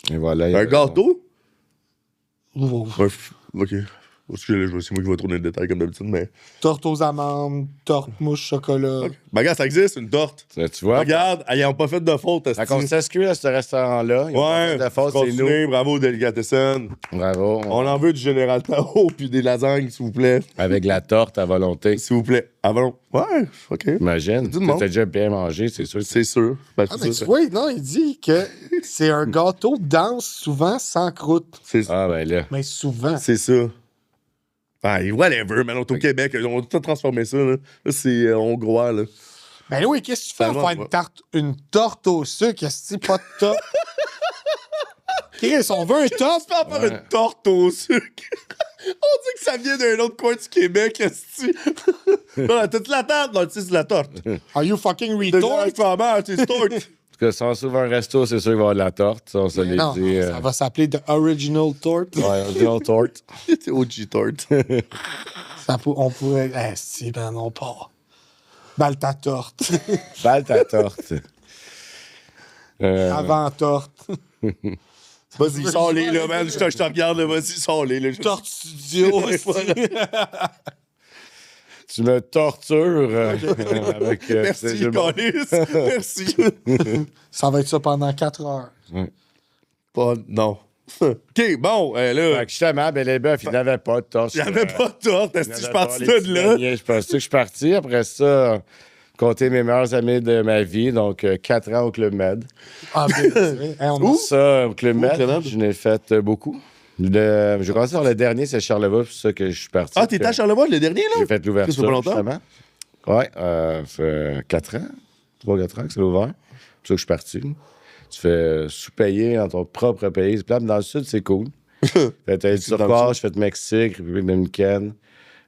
Et voilà. il y a- Un gâteau? Wow. OK. Excusez-le, c'est moi qui vais tourner le détail comme d'habitude, mais. Torte aux amandes, torte mousse chocolat. Ben, regarde, ça existe, une torte. Tu vois? Regarde, ils n'ont pas fait de faute. Fait qu'on s'excuse à ce restaurant-là. Ils ont pas Ouais, fait de faute, c'est nous. continuez, bravo, Delicatessen. Bravo. On en veut du Général Tao puis des lasagnes, s'il vous plaît. Avec la torte à volonté. S'il vous plaît. Avant. Ouais, OK. Imagine. Tout le monde. T'as déjà bien mangé, c'est sûr. C'est sûr. Ben, Ah, c'est mais sûr. tu vois, non, il dit que c'est un gâteau dense, souvent sans croûte. C'est Ah, ben là. Mais souvent. c'est ça. Ah, whatever, man. On est au Québec. On a tout transformé ça, là. Là, c'est hongrois, là. Ben oui, qu'est-ce que tu fais à Tellement, faire ouais. une torte au sucre? Est-ce que pas de torte? Chris, on veut un top? Tu peux en faire une torte au sucre. On dit que ça vient d'un autre coin du Québec, est-ce que toute la table, là, tu sais, c'est la torte. Are you fucking T'es retard? vraiment, c'est torte. Parce que si on s'ouvre un resto, c'est sûr qu'il va y avoir de la torte. Ça, on se l'est Non, dit. ça va s'appeler The Original Torte. Ouais, original torte. C'est OG torte. On pourrait... Eh, si, ben non, pas. Balle ta torte. Balle ta torte. Avant torte. Vas-y, sors-les, là, man. Je te regarde, là. Vas-y, sors-les, là. Torte studio. Tu me tortures avec... Merci, Calis. Merci. Ça va être ça pendant 4 heures. Pas, non. OK, bon, là. Fait que justement, ben les bœufs, il n'avait pas de torte. Il n'y avait pas de torte. Est-ce que je suis parti de de là? Je pense que je suis parti. Après ça, compter mes meilleurs amis de ma vie. Donc, 4 ans au Club Med. Ah, ben, c'est vrai. Hey, on a- Ça, au Club Med, Club Med? je n'ai fait beaucoup. J'ai commencé sur le dernier, c'est Charlevoix, c'est pour ça que je suis parti. Ah, t'étais à Charlevoix, le dernier, là? J'ai fait Ça fait l'ouverture, pas longtemps? justement. Ouais, ça fait 4 ans, 3-4 ans que c'est ouvert. C'est pour ça que je suis parti. Tu fais sous-payer dans ton propre pays. C'est plate, mais dans le sud, c'est cool. Fait t'as du turquoise, j'ai fait Mexique, République dominicaine.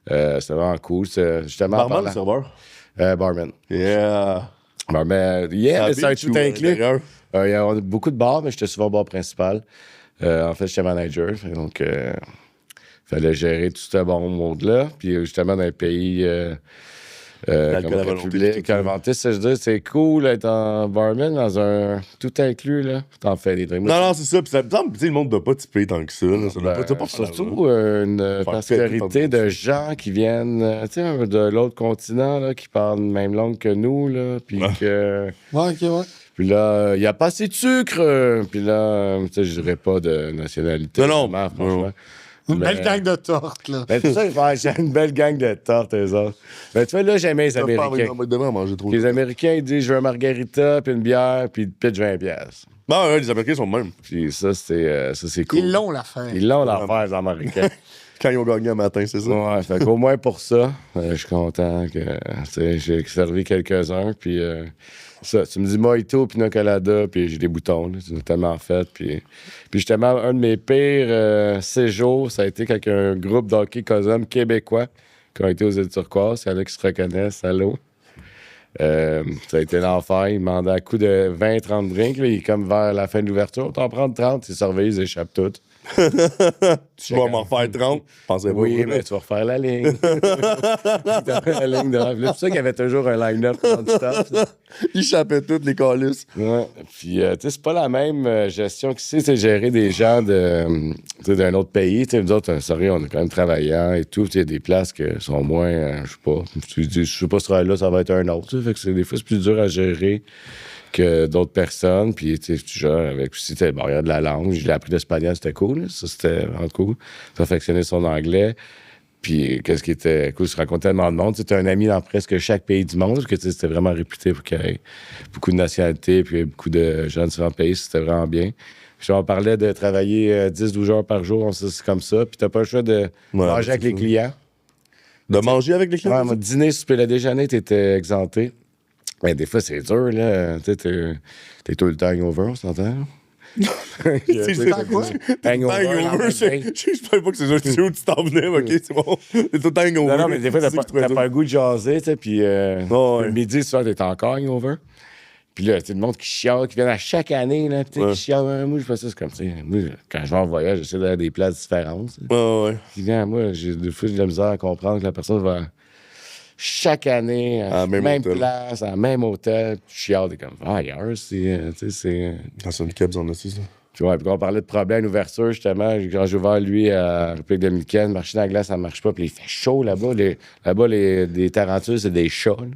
C'était vraiment cool. C'est justement Barman, le parlant- serveur. Barman. Yeah. Barman, yeah, mais c'est un tout inclus. D'ailleurs. Il y a beaucoup de bars, mais j'étais souvent au bar principal. En fait, j'étais manager. Donc, il fallait gérer tout ce bon monde-là. Puis, justement, dans un pays L'alcool comme à la volonté, République, tout ça. inventé, ça, je veux dire, c'est cool d'être en barman dans un tout inclus, là. T'en fais des drinks. Moi, Non, non, c'est ça. Puis ça me semble, tu sais, le monde ne doit pas tiper tant que ça. Là. Ça doit ben, pas, pas faire surtout une Faire particularité fêter, de gens qui viennent tu sais, de l'autre continent, là, qui parlent la même langue que nous, là, puis Ouais. que... Ouais, ok, ouais. Puis là, il n'y a pas assez de sucre. Puis là, tu sais, je dirais pas de nationalité. Non, non. vraiment, franchement. Une Mais- belle gang de tortes, là. Ben, tout ça, j'ai une belle gang de tortes, eux autres. Mais tu vois, là, j'aimais les Américains. Ils devraient en manger trop. Les Américains, ils disent, je veux un margarita, puis une bière, puis ils te pitchent 20 piastres. Non, ouais, les Américains sont de même. Puis ça, c'est cool. Ils l'ont, l'affaire. Ils l'ont, l'affaire, les Américains. Quand ils ont gagné un matin, c'est ça. Ouais, fait qu'au moins pour ça, je suis content que tu sais, j'ai servi quelques-uns. Puis ça, tu me dis mojito, pina colada, puis j'ai des boutons. Là, c'est tellement fait. Puis justement, un de mes pires séjours, ça a été avec un groupe d'hockey Cosum québécois qui ont été aux îles Turquoises. Il y en a qui se reconnaissent, allô. Ça a été l'enfer. Ils demandaient à coup de 20-30 drinks. Là, il est comme vers la fin de l'ouverture. T'en prends 30, ils surveillent, ils échappent toutes. Tu vas m'en faire 30. Pensez pas. Oui, mais tu vas refaire la ligne. La ligne de... C'est pour ça qu'il y avait toujours un line-up non-stop. Ils chappaient toutes les calices. Ouais. Puis, tu sais, c'est pas la même gestion qu'ici, c'est gérer des gens d'un autre pays. Tu sais, nous autres, sérieux, on est quand même travaillants et tout. Il y a des places qui sont moins, je sais pas. Tu dis, je sais pas ce là, ça va être un autre. Fait que des fois, c'est plus dur à gérer que d'autres personnes. Puis, tu sais, tu gères avec aussi, il y a de la langue. J'ai appris l'espagnol, c'était cool. Ça, c'était vraiment cool. Perfectionner son anglais. Puis, qu'est-ce qui était cool, je rencontre tellement de monde. Tu sais, t'as un ami dans presque chaque pays du monde, parce que tu sais, c'était vraiment réputé pour qu'il y ait beaucoup de nationalités, puis beaucoup de gens de différents pays, c'était vraiment bien. Puis, on parlait de travailler 10-12 heures par jour, c'est comme ça. Puis, t'as pas le choix de manger avec les clients. De manger avec les clients? Ouais, moi, dîner, souper, le déjeuner, t'étais exempté. Mais des fois, c'est dur, là. Tu sais, t'es tout le temps hangover, on s'entend? C'est quoi? hangover. Je savais pas que c'est ça. Tu sais où tu t'en venais, ok, c'est bon. C'est tout le temps hangover. Non, mais des fois, t'as pas le goût de jaser, tu sais, puis ouais. le midi, souvent, t'es encore hangover. Puis là, tu le monde qui chiale, qui vient à chaque année, là, qui chiale. Moi, je fais ça, c'est comme ça. Moi, quand je vais en voyage, j'essaie d'aller à des places différentes. Ouais. Puis là, moi, des fois, j'ai de la misère à comprendre que la personne va chaque année à la même place, à même hôtel. Tu chiales, t'es comme, ailleurs, c'est... Dans une Kebs, on a aussi ça. Puis ouais, puis quand on parlait de problème d'ouverture, justement, quand j'ai ouvert, lui, à République dominicaine, machine à glace, ça marche pas. Puis il fait chaud là-bas. Là-bas, les tarentules, c'est des chats. Là.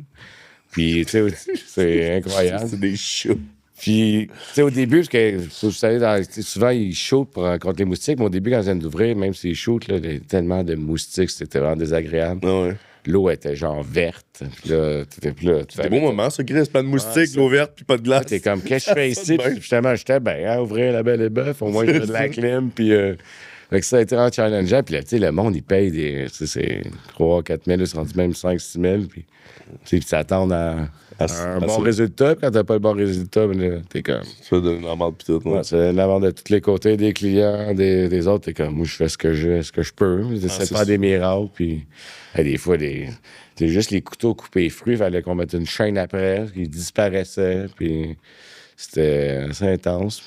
Puis, tu sais, c'est incroyable. C'est des chats. Puis, tu sais, au début, parce que vous savez, souvent, ils shootent contre les moustiques, mais au début, quand ils viennent d'ouvrir, même s'ils shootent, là, il y a tellement de moustiques, c'était vraiment désagréable. Ah ouais. L'eau était genre verte. Puis là, t'étais plus là. C'était des beaux moments, ça, Chris. Pas de moustiques, l'eau verte, puis pas de glace. T'es comme, qu'est-ce que je fais ici? Puis justement, j'étais bien, ouvrir la Belle et Bœuf, au moins, j'avais de la clim, puis... Fait que ça a été vraiment challengeant. Puis là, tu sais, le monde, il paye des... Tu sais, c'est 3 4 000, c'est rendu même 5 6 000. Puis ils s'attendent à un bon résultat. Puis quand t'as pas le bon résultat, ben là, t'es comme... Ça donne la merde, puis tout. Ouais, c'est la vente de tous les côtés, des clients, des autres. T'es comme, moi, je fais ce que je peux. J'essaie de faire des miracles. Puis des fois, c'est juste les couteaux coupés fruits. Il fallait qu'on mette une chaîne après, qui disparaissait. Puis c'était assez intense.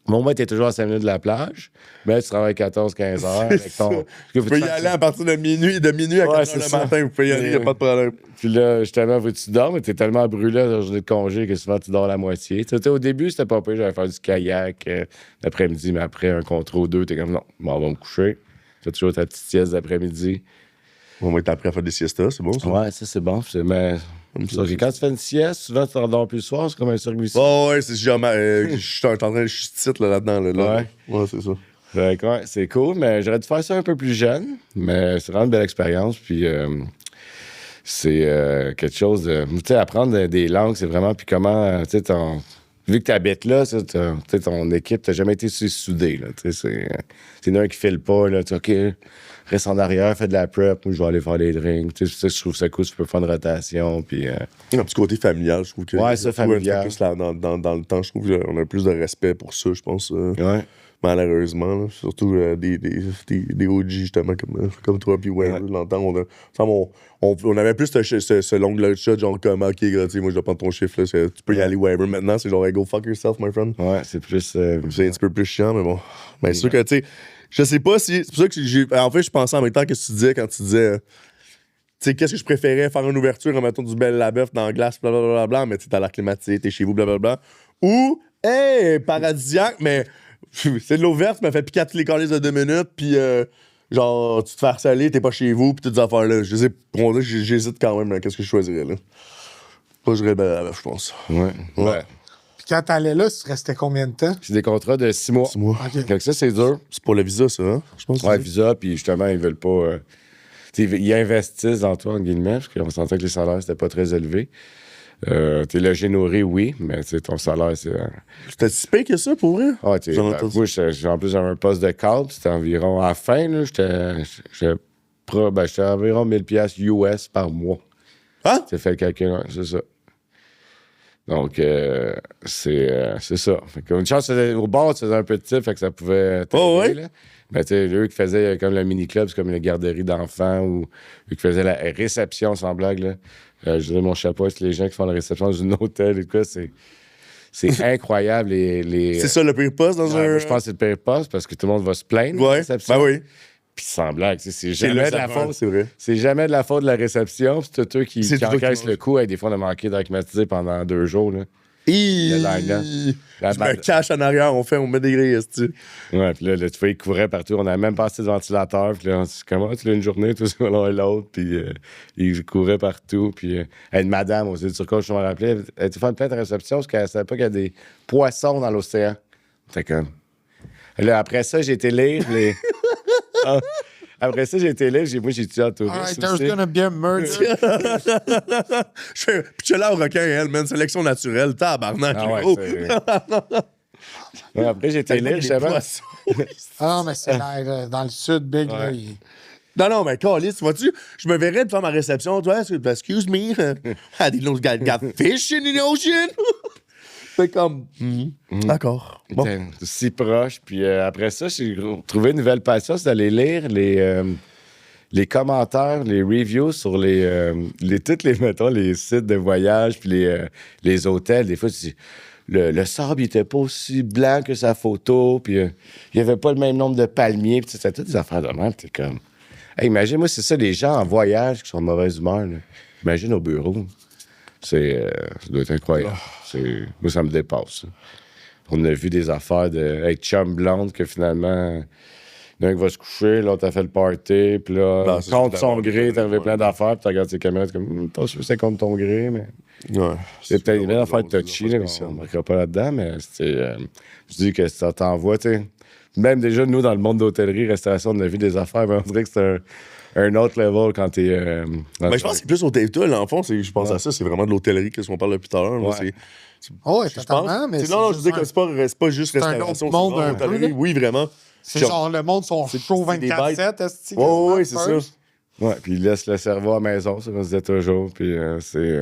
Mon mec était toujours à 5 minutes de la plage, mais tu travailles 14-15 heures avec ton... Tu peux y aller à partir de minuit à 4 heures le matin. Vous pouvez y aller, il n'y a pas de problème. Puis là, justement, tu dors, mais t'es tellement brûlé à la journée de congé que souvent, tu dors la moitié. Tu sais, au début, c'était pas pire, j'allais faire du kayak l'après-midi, mais après un contrôle 2, t'es comme, non, bon, on va me coucher. Tu fais toujours ta petite sieste d'après-midi. On va être après à faire des siestas, c'est bon, ça? Ouais, ça, c'est bon. Mais quand tu fais une sieste, souvent, tu t'endors plus le soir, c'est comme un circuit. Oh, ouais, c'est genre, je suis en train de chute là-dedans. Là. Ouais, c'est ça. Fait que, ouais, c'est cool, mais j'aurais dû faire ça un peu plus jeune, mais c'est vraiment une belle expérience. Puis c'est quelque chose de. Tu sais, apprendre des langues, c'est vraiment. Puis comment, tu sais, vu que tu habites là, ton équipe, t'as jamais été soudé. C'est un qui file pas, là, OK, reste en arrière, fais de la prep, moi je vais aller faire des drinks. Je trouve ça cool, tu peux faire une rotation. Puis, un petit côté familial, je trouve que. Ouais, ça, familial. Plus dans le temps, je trouve qu'on a plus de respect pour ça, je pense. Ouais. Malheureusement, là. Surtout des OG, justement, comme toi, puis ouais, dans le temps, on avait plus ce long shot, genre comme, OK, gars, moi, je dois prendre ton chiffre, là, tu peux y aller, whatever. Maintenant, c'est genre, hey, go fuck yourself, my friend. Ouais, c'est plus. C'est un petit peu plus chiant, mais bon. Ben, c'est sûr que, tu sais, je sais pas si. C'est pour ça que en fait, je pensais en même temps que tu disais quand tu disais. Tu sais, qu'est-ce que je préférais faire une ouverture en mettant du bel labeuf dans la glace, blablabla, mais tu t'as l'air climatisé, t'es chez vous, blablabla. Ou, hey, paradisiaque, mais. C'est de l'eau verte, tu m'as fait piquer à tous les calices de 2 minutes, puis genre, tu te fais harceler, t'es pas chez vous, puis toutes ces affaires-là. J'hésite quand même, qu'est-ce que je choisirais, là. Pas je belle, je pense. Ouais. Puis quand t'allais là, tu restais combien de temps? C'est des contrats de 6 mois. 6 mois. OK. Donc ça, c'est dur. C'est pour le visa, ça, hein? Je pense. Ouais, visa, puis justement, ils veulent pas... ils investissent dans toi, en guillemets, parce qu'on sentait que les salaires, c'était pas très élevé. T'es logé nourri, oui, mais ton salaire, c'est... C'était si pire que ça, pour vrai? Ah, moi, en plus, j'avais un poste de cadre, c'était environ... À la fin, là, j'étais environ 1000$ US par mois. Hein? Tu fait le calcul, ouais, c'est ça. Donc, c'est ça. Fait que, une chance, au bord, tu faisais un peu de type, fait que ça pouvait t'aider, Oh, ouais? là. Mais tu sais, eux qui faisaient comme le mini-club, c'est comme une garderie d'enfants, ou eux qui faisaient la réception, sans blague, là. Je dirais mon chapeau, c'est les gens qui font la réception dans un hôtel et quoi, c'est incroyable. C'est ça le pire poste dans un. Je pense que c'est le pire poste parce que tout le monde va se plaindre. Ouais. Réception. Ben oui. Puis sans blague, c'est jamais de la faute. C'est vrai. C'est jamais de la faute de la réception. Puis c'est eux qui C'est toi qui encaissent manges. le coup. Des fois, on a manqué d'acclimatiser pendant 2 jours. Là. Je La me cache en arrière, on met des grilles, tu Ouais, puis là, tu vois, ils couraient partout. On avait même passé de ventilateur. Puis là, on s'est dit, comment tu l'as une journée, tout ça, l'un et l'autre. Puis ils couraient partout. Puis une madame, au Turcoche, je me rappelais, elle était fait plein de réception parce qu'elle savait pas qu'il y a des poissons dans l'océan. C'était comme. Et là, après ça, j'ai été lire les. Après ça, j'ai été là, moi, j'ai étudié en All tourisme. right, there's aussi. gonna be a murder. Puis tu es là au requin, elle, man. Sélection naturelle, tabarnak, Ah ouais, gros. Ouais, après, j'ai été là, Des justement. poissons. Ah, mais c'est là, dans le sud, Big. Là, Ouais. Non, mais Carlis, vois-tu, je me verrais de faire ma réception, toi, excuse me, I didn't know got fish in the ocean. C'est comme, d'accord. Bon. Putain, si proche. Puis après ça, j'ai trouvé une nouvelle passion, c'est d'aller lire les commentaires, les reviews sur toutes les, mettons, les sites de voyage, puis les hôtels. Des fois, tu dis, le sable, il était pas aussi blanc que sa photo, puis il y avait pas le même nombre de palmiers, puis c'était toutes des affaires de même. T'es comme... Hey, imagine, moi, c'est ça, les gens en voyage qui sont de mauvaise humeur. Là. Imagine au bureau. Ça doit être incroyable. Moi, ça me dépasse. Ça. On a vu des affaires avec chum blonde que finalement, l'un qui va se coucher, l'autre a fait le party, puis là, Non, ça, contre c'est son d'abord, gré, t'es arrivé ouais. plein d'affaires, puis tu regardes tes caméras, t'es comme, pas sûr que c'est contre ton gré, mais. Ouais. C'est peut-être une affaire C'est touchy, là, spécial. on ne marquera pas là-dedans, mais je dis que ça t'envoie, tu sais. Même déjà, nous, dans le monde d'hôtellerie, restauration, on a vu des affaires, mais on dirait que c'est un autre level quand t'es. Mais je pense que c'est plus hôtel, là, en fond, je pense à ça, c'est vraiment de l'hôtellerie, qu'est-ce qu'on parle depuis tout à l'heure. Moi, Ouais. Oh, ouais, je pense. totalement, mais Non, je veux dire que c'est pas juste un restauration. autre monde vraiment un peu, hôtellerie. là. Oui, vraiment. c'est genre le monde sont chauds c'est des 24/7, est-ce que Ouais, c'est ça. Ouais, puis il laisse le cerveau à la maison, ça on se disait toujours, puis c'est.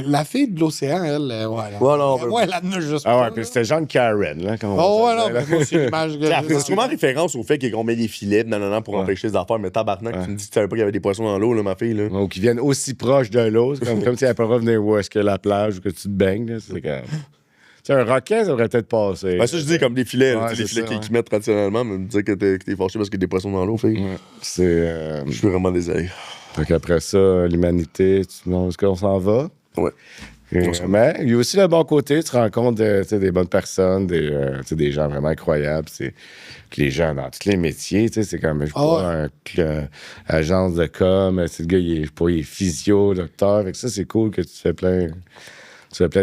La fille de l'océan, elle, ouais. Ouais, non, Moi, elle en a juste Ah ouais, pas, puis là. c'était genre Karen, là, quand on Oh, ouais, va non, se mais dire, moi, c'est l'image que j'ai. C'est sûrement référence au fait qu'on met des filets non, pour empêcher les affaires, mais tabarnak, tu me dis que tu savais pas qu'il y avait des poissons dans l'eau, là, ma fille, là. Ou qui viennent aussi proches de l'eau, c'est comme si elle peut revenir où est-ce que la plage ou que tu te baignes, là, c'est comme. Tu sais, un requin, ça devrait peut-être passer. Ben, ça, je dis comme des filets, Ouais, tu sais, les c'est filets ça, qu'ils mettent traditionnellement, mais me dire que t'es fâché parce qu'il y a des poissons dans l'eau, fille. Ouais. C'est. Je suis vraiment désolé. Fait qu'après ça, l'humanité, est-ce qu'on s'en va? Ouais. Mais il y a aussi le bon côté, tu rencontres tu sais, des bonnes personnes, tu sais, des gens vraiment incroyables. C'est que les gens dans tous les métiers, tu sais, c'est comme, je sais pas, agence de com, le gars, il est physio, docteur. Fait que ça, c'est cool que tu fais plein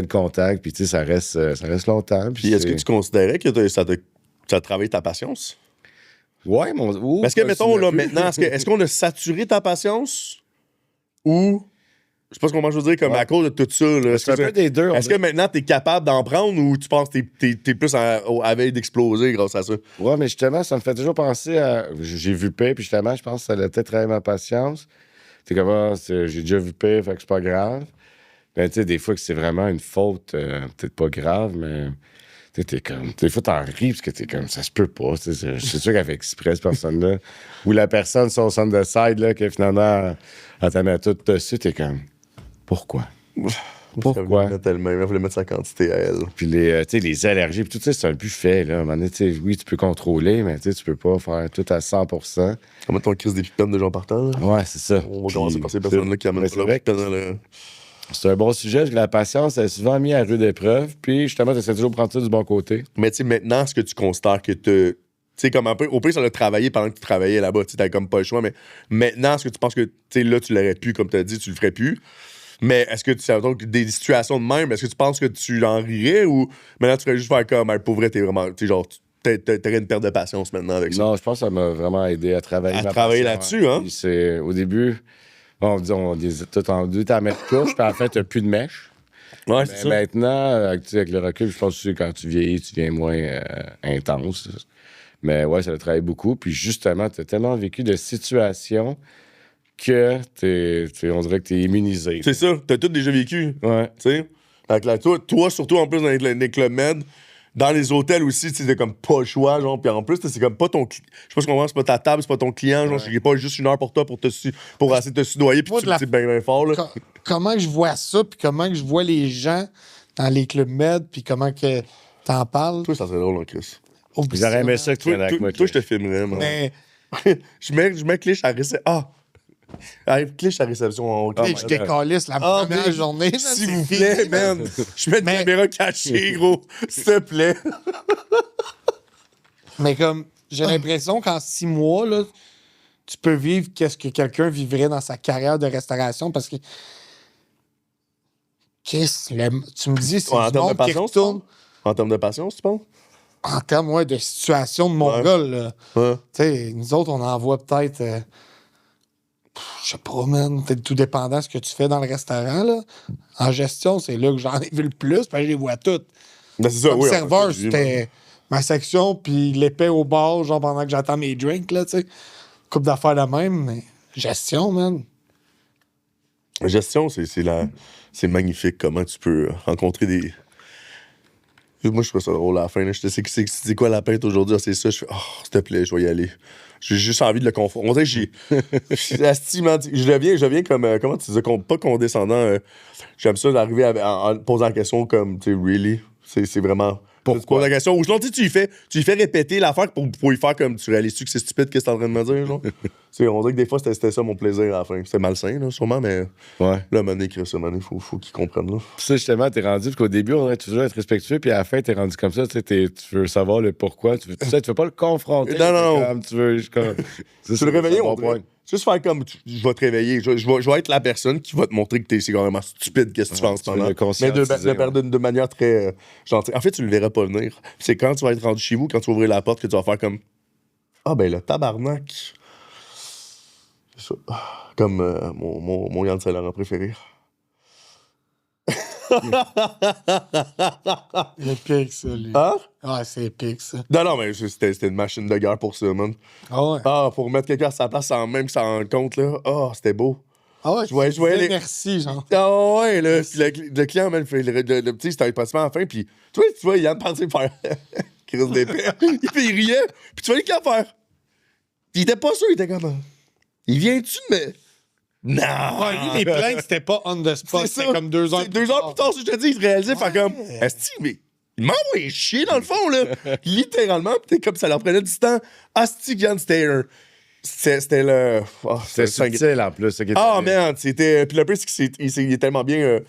de contacts, puis tu sais, ça reste longtemps. Puis est-ce que tu considérais que ça a travaillé ta patience? Ouais, Parce que, mettons, là, maintenant, est-ce qu'on a saturé ta patience? Ou, je sais pas ce qu'on je veux dire, comme à cause de tout ça, là. C'est un peu des deux. Est-ce que maintenant, t'es capable d'en prendre ou tu penses que t'es plus à veille d'exploser grâce à ça? Ouais, mais justement, ça me fait toujours penser à. J'ai vu P, puis justement, je pense que ça a peut-être travaillé ma patience. T'es comme, j'ai déjà vu P, fait que c'est pas grave. Mais tu sais, des fois que c'est vraiment une faute, peut-être pas grave, mais. T'es comme. Des fois, t'en ris parce que t'es comme, ça se peut pas. C'est sûr qu'elle fait exprès, cette personne-là. Ou la personne sur son de side, là, que finalement, elle t'en met tout dessus, t'es comme, pourquoi? Pourquoi? Il voulait mettre sa quantité à elle. Puis les allergies, puis tout ça, c'est un buffet, là. À un moment donné, oui, tu peux contrôler, mais tu peux pas faire tout à 100%. Comment ton crise des pipines de gens partant, là? Ouais, c'est ça. On va commencer par ces personnes-là qui amènent mais pas c'est leur vrai que pipine dans le... c'est un bon sujet, parce que la patience est souvent mise à rude épreuve, puis justement, tu essaies toujours de prendre ça du bon côté. Mais tu sais, maintenant, est-ce que tu considères que tu sais, comme un peu, au pire, ça l'a travaillé pendant que tu travaillais là-bas, tu t'avais comme pas le choix, mais maintenant, est-ce que tu penses que, tu sais, là, tu l'aurais pu, comme tu as dit, tu le ferais plus? Mais est-ce que tu sais, des situations de même, est-ce que tu penses que tu en rirais ou maintenant tu ferais juste faire comme, pour vrai, t'es vraiment, tu sais, genre, t'aurais une perte de patience maintenant avec ça? Non, je pense que ça m'a vraiment aidé à travailler. À ma travailler patience. là-dessus, hein? Puis c'est, au début, on dit tout en deux, t'as mettre couche, puis en fait, t'as plus de mèche. Ouais, Mais c'est ça. maintenant, avec le recul, je pense que quand tu vieillis, tu deviens moins intense. Mais ouais, ça a travaillé beaucoup. Puis justement, tu as tellement vécu de situations que on dirait que tu es immunisé. C'est ça, t'as tout déjà vécu, Ouais. tu sais? Fait que là, toi, surtout en plus dans les Club Med, dans les hôtels aussi, tu sais, t'as comme pas le choix, genre, puis en plus, c'est comme pas ton je sais pas ce qu'on voit, c'est pas ta table, c'est pas ton client, genre, j'ai pas juste une heure pour toi pour essayer de te soudoyer, puis Moi, tu de le la- dis bien fort, là. Comment que je vois ça, puis comment que je vois les gens dans les clubs med, puis comment que t'en parles. Toi, ça serait drôle, hein, Chris. J'aurais aimé ça que tu viennes avec moi. Toi, je te filmerais, moi. Mais je mets Clich à réception. Clich à réception en haut. hey, je décalisse la première mais journée. là, S'il c'est vous fini, plaît, là. man. Je mets une Mais- caméra cachée, gros. S'il te plaît. Mais comme, j'ai l'impression qu'en 6 mois, là, tu peux vivre qu'est-ce que quelqu'un vivrait dans sa carrière de restauration parce que. Tu me dis, c'est Ouais, en du termes de monde qui patience, retourne. En termes de patience, tu penses? en termes ouais, de situation de Mongol, là. Ouais. Tu sais, nous autres, on envoie peut-être, je sais pas, man, peut-être tout dépendant de ce que tu fais dans le restaurant, là. En gestion, c'est là que j'en ai vu le plus, parce que je les vois toutes. Ben, c'est ça, Comme oui. serveur, c'était ma section, puis l'épée au bar, genre pendant que j'attends mes drinks, là, tu sais. Coupe d'affaires de même, mais gestion, man. Gestion, c'est magnifique comment tu peux rencontrer des. Moi, je trouve ça drôle à la fin. Là. Je te sais que c'est quoi la pinte aujourd'hui? Ah, c'est ça. Je fais, oh, s'il te plaît, je vais y aller. J'ai juste envie de le confondre. On dirait que je deviens comme. Comment tu disais? Pas condescendant. J'aime ça d'arriver en posant la question comme, tu sais, really? C'est vraiment. Pourquoi? Tu poses la question. Ou sinon, tu lui fais répéter l'affaire pour lui faire comme tu réalises-tu que c'est stupide qu'est-ce que t'es en train de me dire, genre. On dirait que des fois, c'était ça mon plaisir à la fin. C'était malsain, là, sûrement, mais. Ouais. Là, Mané, Chris, Mané, faut qu'il comprenne, là. Puis ça, justement, t'es rendu, parce qu'au début, on devrait toujours être respectueux, puis à la fin, t'es rendu comme ça, tu sais, tu veux savoir le pourquoi. Tu veux pas le confronter. Non. Comme, tu veux. Tu le réveiller, on dirait. Juste faire comme je vais te réveiller. Je vais être la personne qui va te montrer que c'est carrément stupide, qu'est-ce que tu penses pendant. Mais de manière très gentille. En fait, tu le verras pas venir. C'est quand tu vas être rendu chez vous, quand tu vas ouvrir la porte, que tu vas faire comme ah ben le tabarnak. C'est ça. Comme mon Yann Saint-Laurent préféré. Il est épique, ça, lui. Hein? Ouais, c'est épique, ça. Non, mais c'était une machine de guerre pour ça, man. Ah ouais. Ah, pour mettre quelqu'un à sa place sans même s'en rendre compte, là. Ah, c'était beau. Ah ouais, je voyais les... merci, genre. Ah ouais, là. Puis le client, man, fait le petit, c'était pratiquement à la fin. Puis, tu vois, Yann partait faire crise d'épée. Il riait. Puis, tu vois, les gars faire. Puis, il était pas sûr, il était comme. Il vient-tu de me. Non! Ouais, lui, les plaintes, c'était pas on the spot. C'était comme 2 heures. 2 heures plus tard, si je te dis, il se réalisait, faire comme. Asti, mais. Il m'a envoyé chier dans le fond, là. Littéralement, pis t'es comme ça leur prenait du temps. Asti, Yann, c'était le. Oh, c'était subtil en plus. Ah, merde, c'était. Puis le plus, c'est qu'il est tellement bien.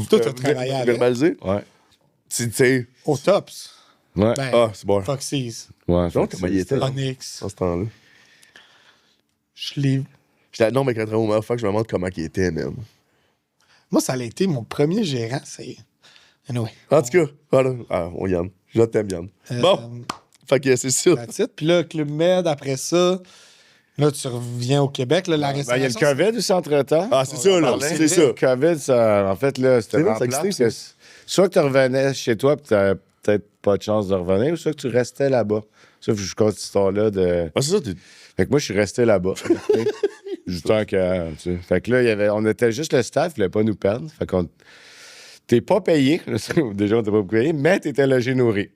Tout a travaillé avec. Verbalisé. Ouais. Tu sais. Au tops. Ouais. Ben, Ah, c'est bon. Foxy's. Ouais. Donc, comment il était? Onyx. En ce temps-là. Je l'ai. Non, mais quand je au fuck, je me demande comment il était, même. Moi, ça a été mon premier gérant, c'est. Anyway. En tout cas, voilà. Ah, on Yann. Je t'aime, Yann. Bon. Fait que c'est ça. Puis là, Club Med, après ça, là, tu reviens au Québec, là, la restauration. Il y a le COVID aussi entre-temps. Ah, c'est ça, là. C'est ça. Le COVID, ça, en fait, là, c'était vraiment plate, parce que soit que tu revenais chez toi et tu n'avais peut-être pas de chance de revenir, ou soit que tu restais là-bas. Ça, je compte cette histoire-là de... Ah, c'est ça, Fait que moi, je suis resté là-bas. Du temps que, tu sais. Fait que là, on était juste le staff, il voulait pas nous perdre. Fait qu'on... T'es pas payé. Déjà, on t'a pas payé, mais t'étais logé nourri.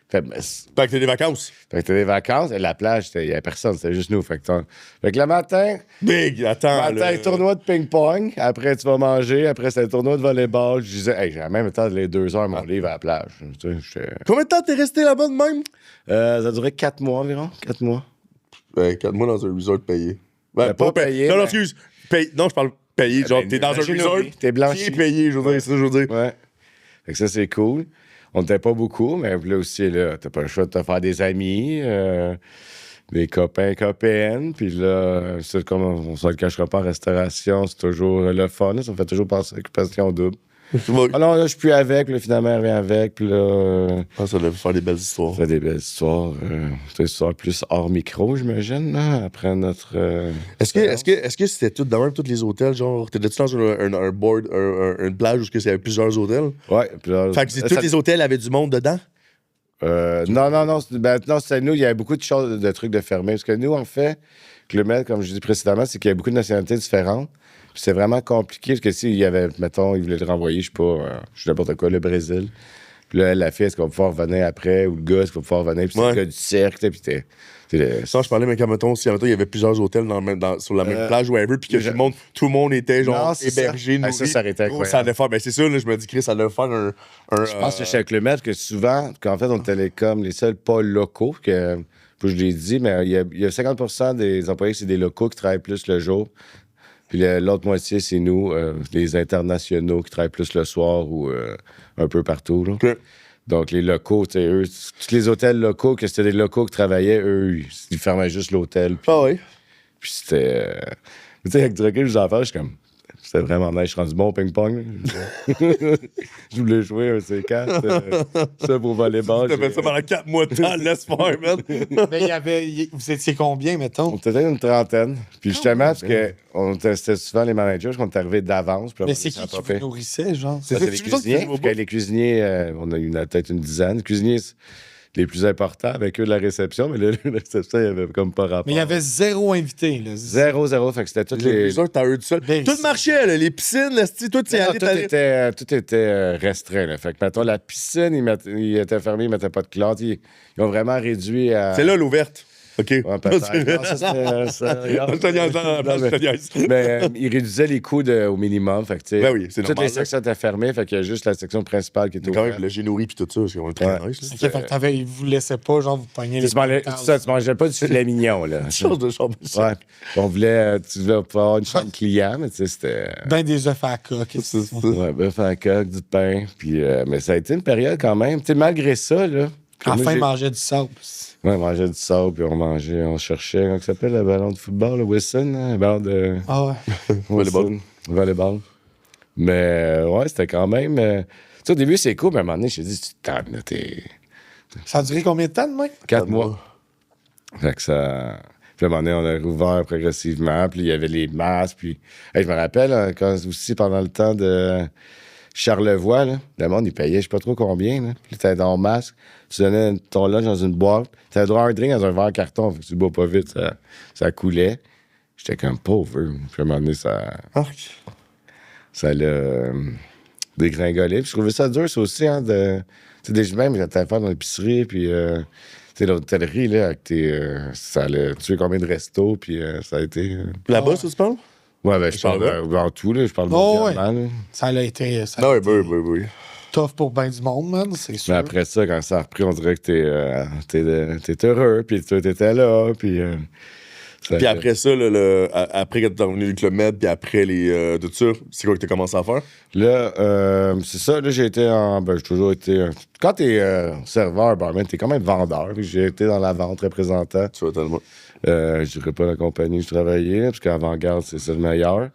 Fait que t'as des vacances. Fait que t'as des vacances. Et la plage, il y avait personne, c'était juste nous. Fait que le matin... Big, attends, le tournoi de ping-pong. Après, tu vas manger. Après, c'était le tournoi de volleyball. Je disais, hey, j'ai même temps les 2 heures mon livre à la plage. Tu sais, combien de temps t'es resté là-bas de même? Ça a duré 4 mois environ. 4 mois. 4 mois dans un resort payé. Ben, pas payé. Non, excuse. Non, je parle payé. Genre, t'es dans un resort. T'es blanchi. T'es payé, je veux dire. C'est ça, je veux dire. Ouais. Fait que ça, c'est cool. On n'était pas beaucoup, mais là aussi, là, t'as pas le choix de te faire des amis, des copains, copines. Puis là, c'est comme on se le cachera pas en restauration, c'est toujours le fun. Ça me fait toujours penser à Occupation Double. Alors là, je suis plus avec, puis là, finalement, elle revient avec, puis là... ça devait faire des belles histoires. Ça fait des belles histoires. Des histoires plus hors micro, j'imagine, là, après notre... Est-ce que c'était tout, dans même tous les hôtels, genre, t'étais-tu dans un board, une plage où il y avait plusieurs hôtels? Ouais. Fait que tous les hôtels avaient du monde dedans? Non, c'était nous, il y avait beaucoup de choses, de trucs de fermés. Parce que nous, en fait, Club Med, comme je dis précédemment, c'est qu'il y a beaucoup de nationalités différentes. Puis c'est vraiment compliqué, parce que s'il y avait, mettons, ils voulaient le renvoyer, je sais pas, je sais n'importe quoi, le Brésil. Puis là, la fille, est-ce qu'on va pouvoir revenir après? Ou le gars, est-ce qu'on va pouvoir revenir? Puis c'est le gars du cirque, puis Ça, je parlais, mais quand, mettons, si, il y avait plusieurs hôtels sur la même plage, whatever, puis que tout le monde était, genre, hébergé, nourri. Ça aurait été incroyable. Ça allait faire, c'est ça, là, je me dis, Chris, ça allait faire un... Je pense que chez Club Med, que souvent, qu'en fait, on était comme les seuls pas locaux, que je l'ai dit, mais il y a 50% des employés, c'est des locaux qui travaillent plus le jour. Puis l'autre moitié, c'est nous, les internationaux qui travaillent plus le soir ou un peu partout. Là. Okay. Donc, les locaux, tu sais, eux, tous les hôtels locaux, que c'était des locaux qui travaillaient, eux, ils fermaient juste l'hôtel. Ah oui? Puis c'était... tu sais, avec du recul, je vous en fais, je suis comme... C'était vraiment nice. Je suis rendu bon au ping-pong. Je voulais jouer un C4. Ça pour volleyball. T'as fait ça pendant 4 mois de temps, laisse faire, man. Mais vous étiez combien, mettons? On était une trentaine. Puis justement, parce que on testait souvent les managers, qu'on est arrivé d'avance. Puis Mais c'est qui vous nourrissait, genre? C'était les cuisiniers. Puis quand les cuisiniers, on a eu peut-être une dizaine. Les cuisiniers les plus importants avec eux de la réception, mais là, la réception, il n'y avait comme pas rapport. Mais il y avait 0 invité, là. 0, fait que c'était toutes les... Les autres, t'as eu tout seul. Ben, Tout marchait, là, les piscines, tout y allait. Tout était restreint. Là. Fait que, mettons, la piscine, il était fermé, ils ne mettaient pas de classe. Ils ont vraiment réduit à... C'est là l'ouverte. OK. Ouais, peut-être. Non, ça, Je te niaise. Mais ils réduisaient les coûts au minimum. Fait que, tu sais, Ben oui, c'est toutes normal. les sections étaient fermées. Fait qu'il y a juste la section principale qui était Quand ouverte. même, le j'ai nourri puis tout ça, parce qu'on est très nice. OK, fait que ils vous laissaient pas, genre, vous pogner les... Tu mangeais pas du filet mignon, là. Chose de chambre. Ouais. On voulait, tu voulais pas avoir une chambre client, mais tu sais, c'était... Ben des œufs à coque. Ouais, bœuf à la coque, du pain. Puis, mais ça a été une période quand même. Tu sais, malgré ça, là... Enfin, manger du sable. Ouais, on mangeait du sable, puis on cherchait, comment ça s'appelle, le ballon de football, le Wilson, hein, le ballon de... Ah ouais. Volleyball. Volleyball. Mais, ouais, c'était quand même... tu sais, au début, c'est cool, mais à un moment donné, je me suis dit, tu t'en là, t'es... Ça a duré combien de temps, de même? 4 mois. Fait que ça... Puis à un moment donné, on a rouvert progressivement, puis il y avait les masques, puis... Hey, je me rappelle, hein, quand aussi, pendant le temps de... Charlevoix, là, le monde, il payait je sais pas trop combien. Là. Puis t'étais dans le masque, tu donnais ton lunch dans une boîte, t'avais droit à un drink dans un verre carton, fait que tu le bois pas vite, ça coulait. J'étais comme pauvre. Puis à un moment donné, ça l'a dégringolé. Puis je trouvais ça dur, ça aussi, hein, de... Tu sais, déjà même, j'étais à faire dans l'épicerie, puis... tu sais, l'hôtellerie, là, avec ça allait tuer combien de restos, puis ça a été... Là-bas, ça se parle? Ouais, ben, je parle en tout, là, je parle mondialement, là. Ça a été... Ça Non, a été oui. tough pour bien du monde, man, c'est sûr. Mais après ça, quand ça a repris, on dirait que t'es heureux, puis toi, t'étais là, puis... Puis après ça, là, après que t'es revenu du Club Med, puis après tout ça, c'est quoi que t'as commencé à faire? Là, c'est ça, là, j'ai été j'ai toujours été... Quand t'es serveur, barman, t'es quand même vendeur. Puis j'ai été dans la vente, représentant. Tu vois, tellement. Je dirais pas la compagnie où je travaillais, parce qu'Avant-Garde, c'est ça le meilleur.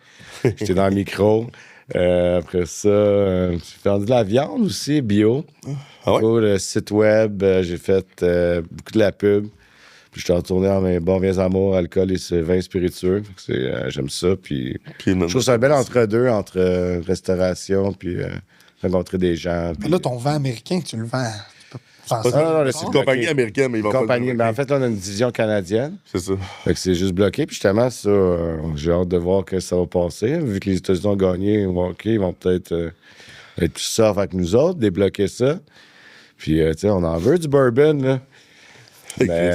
J'étais dans le micro. Après ça, j'ai vendu de la viande aussi, bio. Ah ouais? Pour le site web, j'ai fait beaucoup de la pub. Puis je suis retourné dans mes bons vieux amours, alcool et vins spiritueux. Fait que j'aime ça. Puis je trouve ça un bel entre-deux, entre restauration puis rencontrer des gens. Puis... Là, ton vin américain, tu le vends. Non, c'est une compagnie américaine, mais ils vont pas... En fait, là, on a une division canadienne. C'est ça. Fait que c'est juste bloqué. Puis justement, ça, j'ai hâte de voir que ça va passer. Vu que les États-Unis ont gagné, ils vont peut-être être plus soft avec nous autres, débloquer ça. Puis, tu sais, on en veut du bourbon, là. Mais,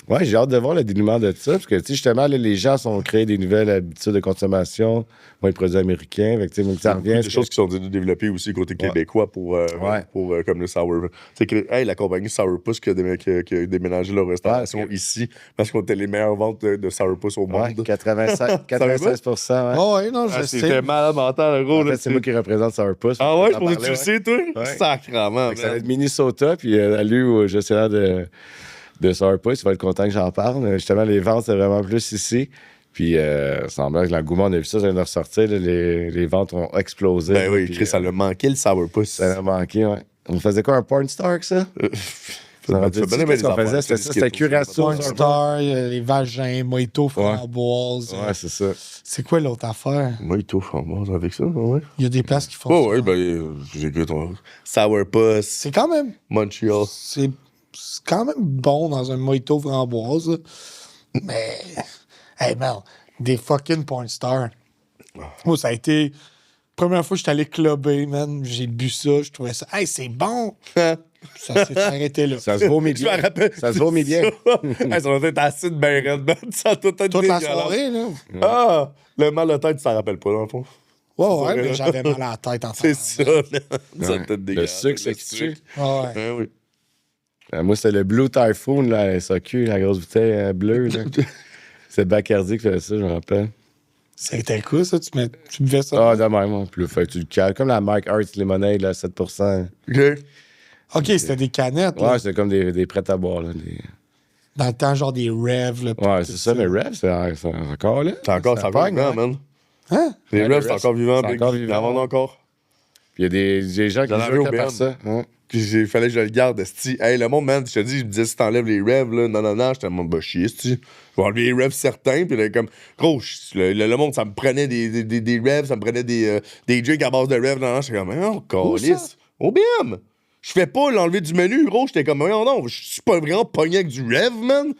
ouais, j'ai hâte de voir le dénouement de ça, parce que, tu sais, justement, là, les gens ont créé des nouvelles habitudes de consommation, les produits américains, fait que, tu sais, ça revient... Des choses qui sont développées aussi côté québécois pour comme le Sour. Tu sais, la compagnie Sourpuss qui a déménagé leur restauration ici, parce qu'on était les meilleures ventes de Sourpuss au monde. 96%, Oh, ouais, non, je sais. C'était malade mental, gros. En fait, c'est moi qui représente Sourpuss. Ah ouais, je pensais que tu le sais, toi? Ouais. Sacrement, Ça va être Minnesota, puis lui, au gestionnaire de Sourpuss, il va être content que j'en parle. Justement, les ventes, c'est vraiment plus ici. Puis, semblant que l'engouement, on a vu ça vient de ressortir, là, les ventes ont explosé. Ben oui, puis, Chris, ça l'a manqué, le Sourpuss. Ça a manqué, ouais. On faisait quoi, un porn star, que ça? Ça Tu fais bien aimer les qu'on affaires, faisait, c'est c'était Curaçao. Porn Star, les vagins, mojito, framboise. Ouais, c'est ça. C'est quoi l'autre affaire? Mojito, framboise avec ça, ouais. Il y a des places qui font Oh, ça. ouais, ben, j'écoute ton Sourpuss, C'est quand même... Montreal. C'est quand même bon dans un mojito framboise. Là. Mais... Hey, man, des fucking porn stars. Moi, ça a été... Première fois que j'étais allé clubber, man, j'ai bu ça, je trouvais ça... Hey, c'est bon! Ça s'est arrêté là. Ça se vomit Je me bien. rappelle. Ça se vomit bien. Hey, ça doit être acide ben raide, man. Ça doit être Toute la dégueulasse. soirée, là. Ah! Le mal de tête, tu t'en rappelles pas, dans le fond. Ouais, mais j'avais mal à la tête en C'est fait. ça, là. Ça Ouais. doit être dégueulasse. Le sucre, c'est tu Ouais. Ah oui. Moi, c'était le Blue Typhoon, là, à SAQ, la grosse bouteille bleue. Là. C'est Bacardi qui faisait ça, je me rappelle. C'était cool, ça? Tu buvais ça? Ah, de même, moi. Puis là, fait que tu le cales. Comme la Mike Arts Lemonade, là, 7%. OK. OK, c'était des canettes, là. Ouais, c'est comme des prêts à boire, là. Dans le temps, genre des rêves, là. Ouais, c'est ça, mais Rev, c'est encore là. T'as encore Ça ça pogne, va, hein. man. Hein? Les Ouais, Revs, les c'est Revs, encore vivant, c'est Big. encore Ils vivant. en vendent encore. Puis il y a des gens qui J'en avais jouent au que par BM. ça. Hein. Puis il fallait que je le garde, esti. Hey, le monde, man, je te dis, je me disais, si t'enlèves les revs, là, non, j'étais en mode, bah, chier, esti. Je vais enlever les revs certains, puis là, comme, gros, le monde, ça me prenait des revs, ça me prenait des drinks à base de revs, non, j'étais comme, oh, ça? calice. Au BM! Je fais pas l'enlever du menu, gros, j'étais comme, non, je suis pas vraiment pogné avec du rev, man.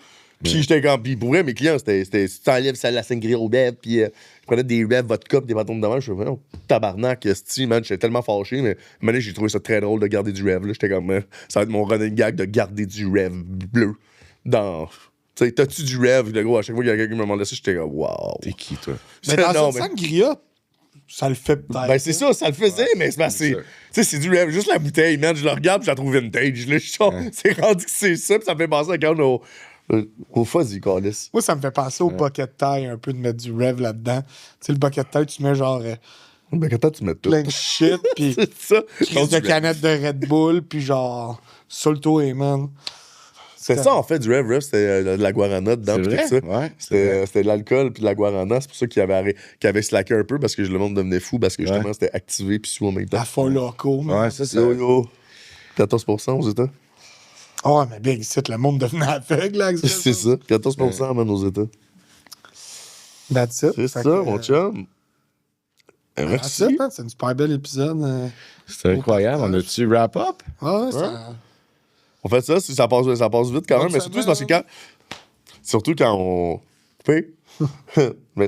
Puis j'étais comme, puis pour vrai, mes clients, c'était, si tu enlèves ça, la sangria au rev, puis je prenais des revs, vodka, pis des bâtons de dommage, je fais, tabarnak, esti, man, j'étais tellement fâché, mais maintenant, j'ai trouvé ça très drôle de garder du rev, là. J'étais comme, ça va être mon running gag de garder du rev bleu dans. Tu sais, t'as-tu du rev, le gros, à chaque fois qu'il y a quelqu'un qui me demandait ça, j'étais comme, wow. T'es qui, toi? Mais dans Non, une sangria, ça le fait peut-être. Ben, c'est ça, ça le faisait, mais c'est parce que, c'est tu ça. sais, c'est du rev, juste la bouteille, man, je la regarde, puis je la trouve vintage, là, c'est rendu que c'est ça, puis ça me fait penser à quand au fuzzy, Carlis. Moi, ça me fait penser au bucket taille un peu de mettre du rev là-dedans. Tu sais, le bucket taille, tu mets genre Ben, quand tu mets tout. plein de shit, puis C'est ça. crise de canettes de Red Bull, puis genre Solto et man. C'est ça, en fait, du rev, c'était de la guarana dedans, C'est puis vrai? tout ça. Ouais, c'est vrai. C'était de l'alcool, puis de la guarana. C'est pour ça qu'il avait slacké un peu, parce que le monde devenait fou, parce que justement, c'était activé, puis sous en même temps. La folle loco, man. Ouais, ça, c'est. Yo. 14% aux États. Oh, mais big, c'est le monde devenait aveugle, là. avec C'est ça. 14% man, aux États. That's it. C'est Fait ça, que, mon chum. That's Merci. it, man. C'est un super bel épisode. C'est incroyable. On a-tu wrap-up? Ouais, ça... On fait ça, ça passe vite quand même, mais Bonne surtout, c'est parce que semaine. surtout quand on fait. Mais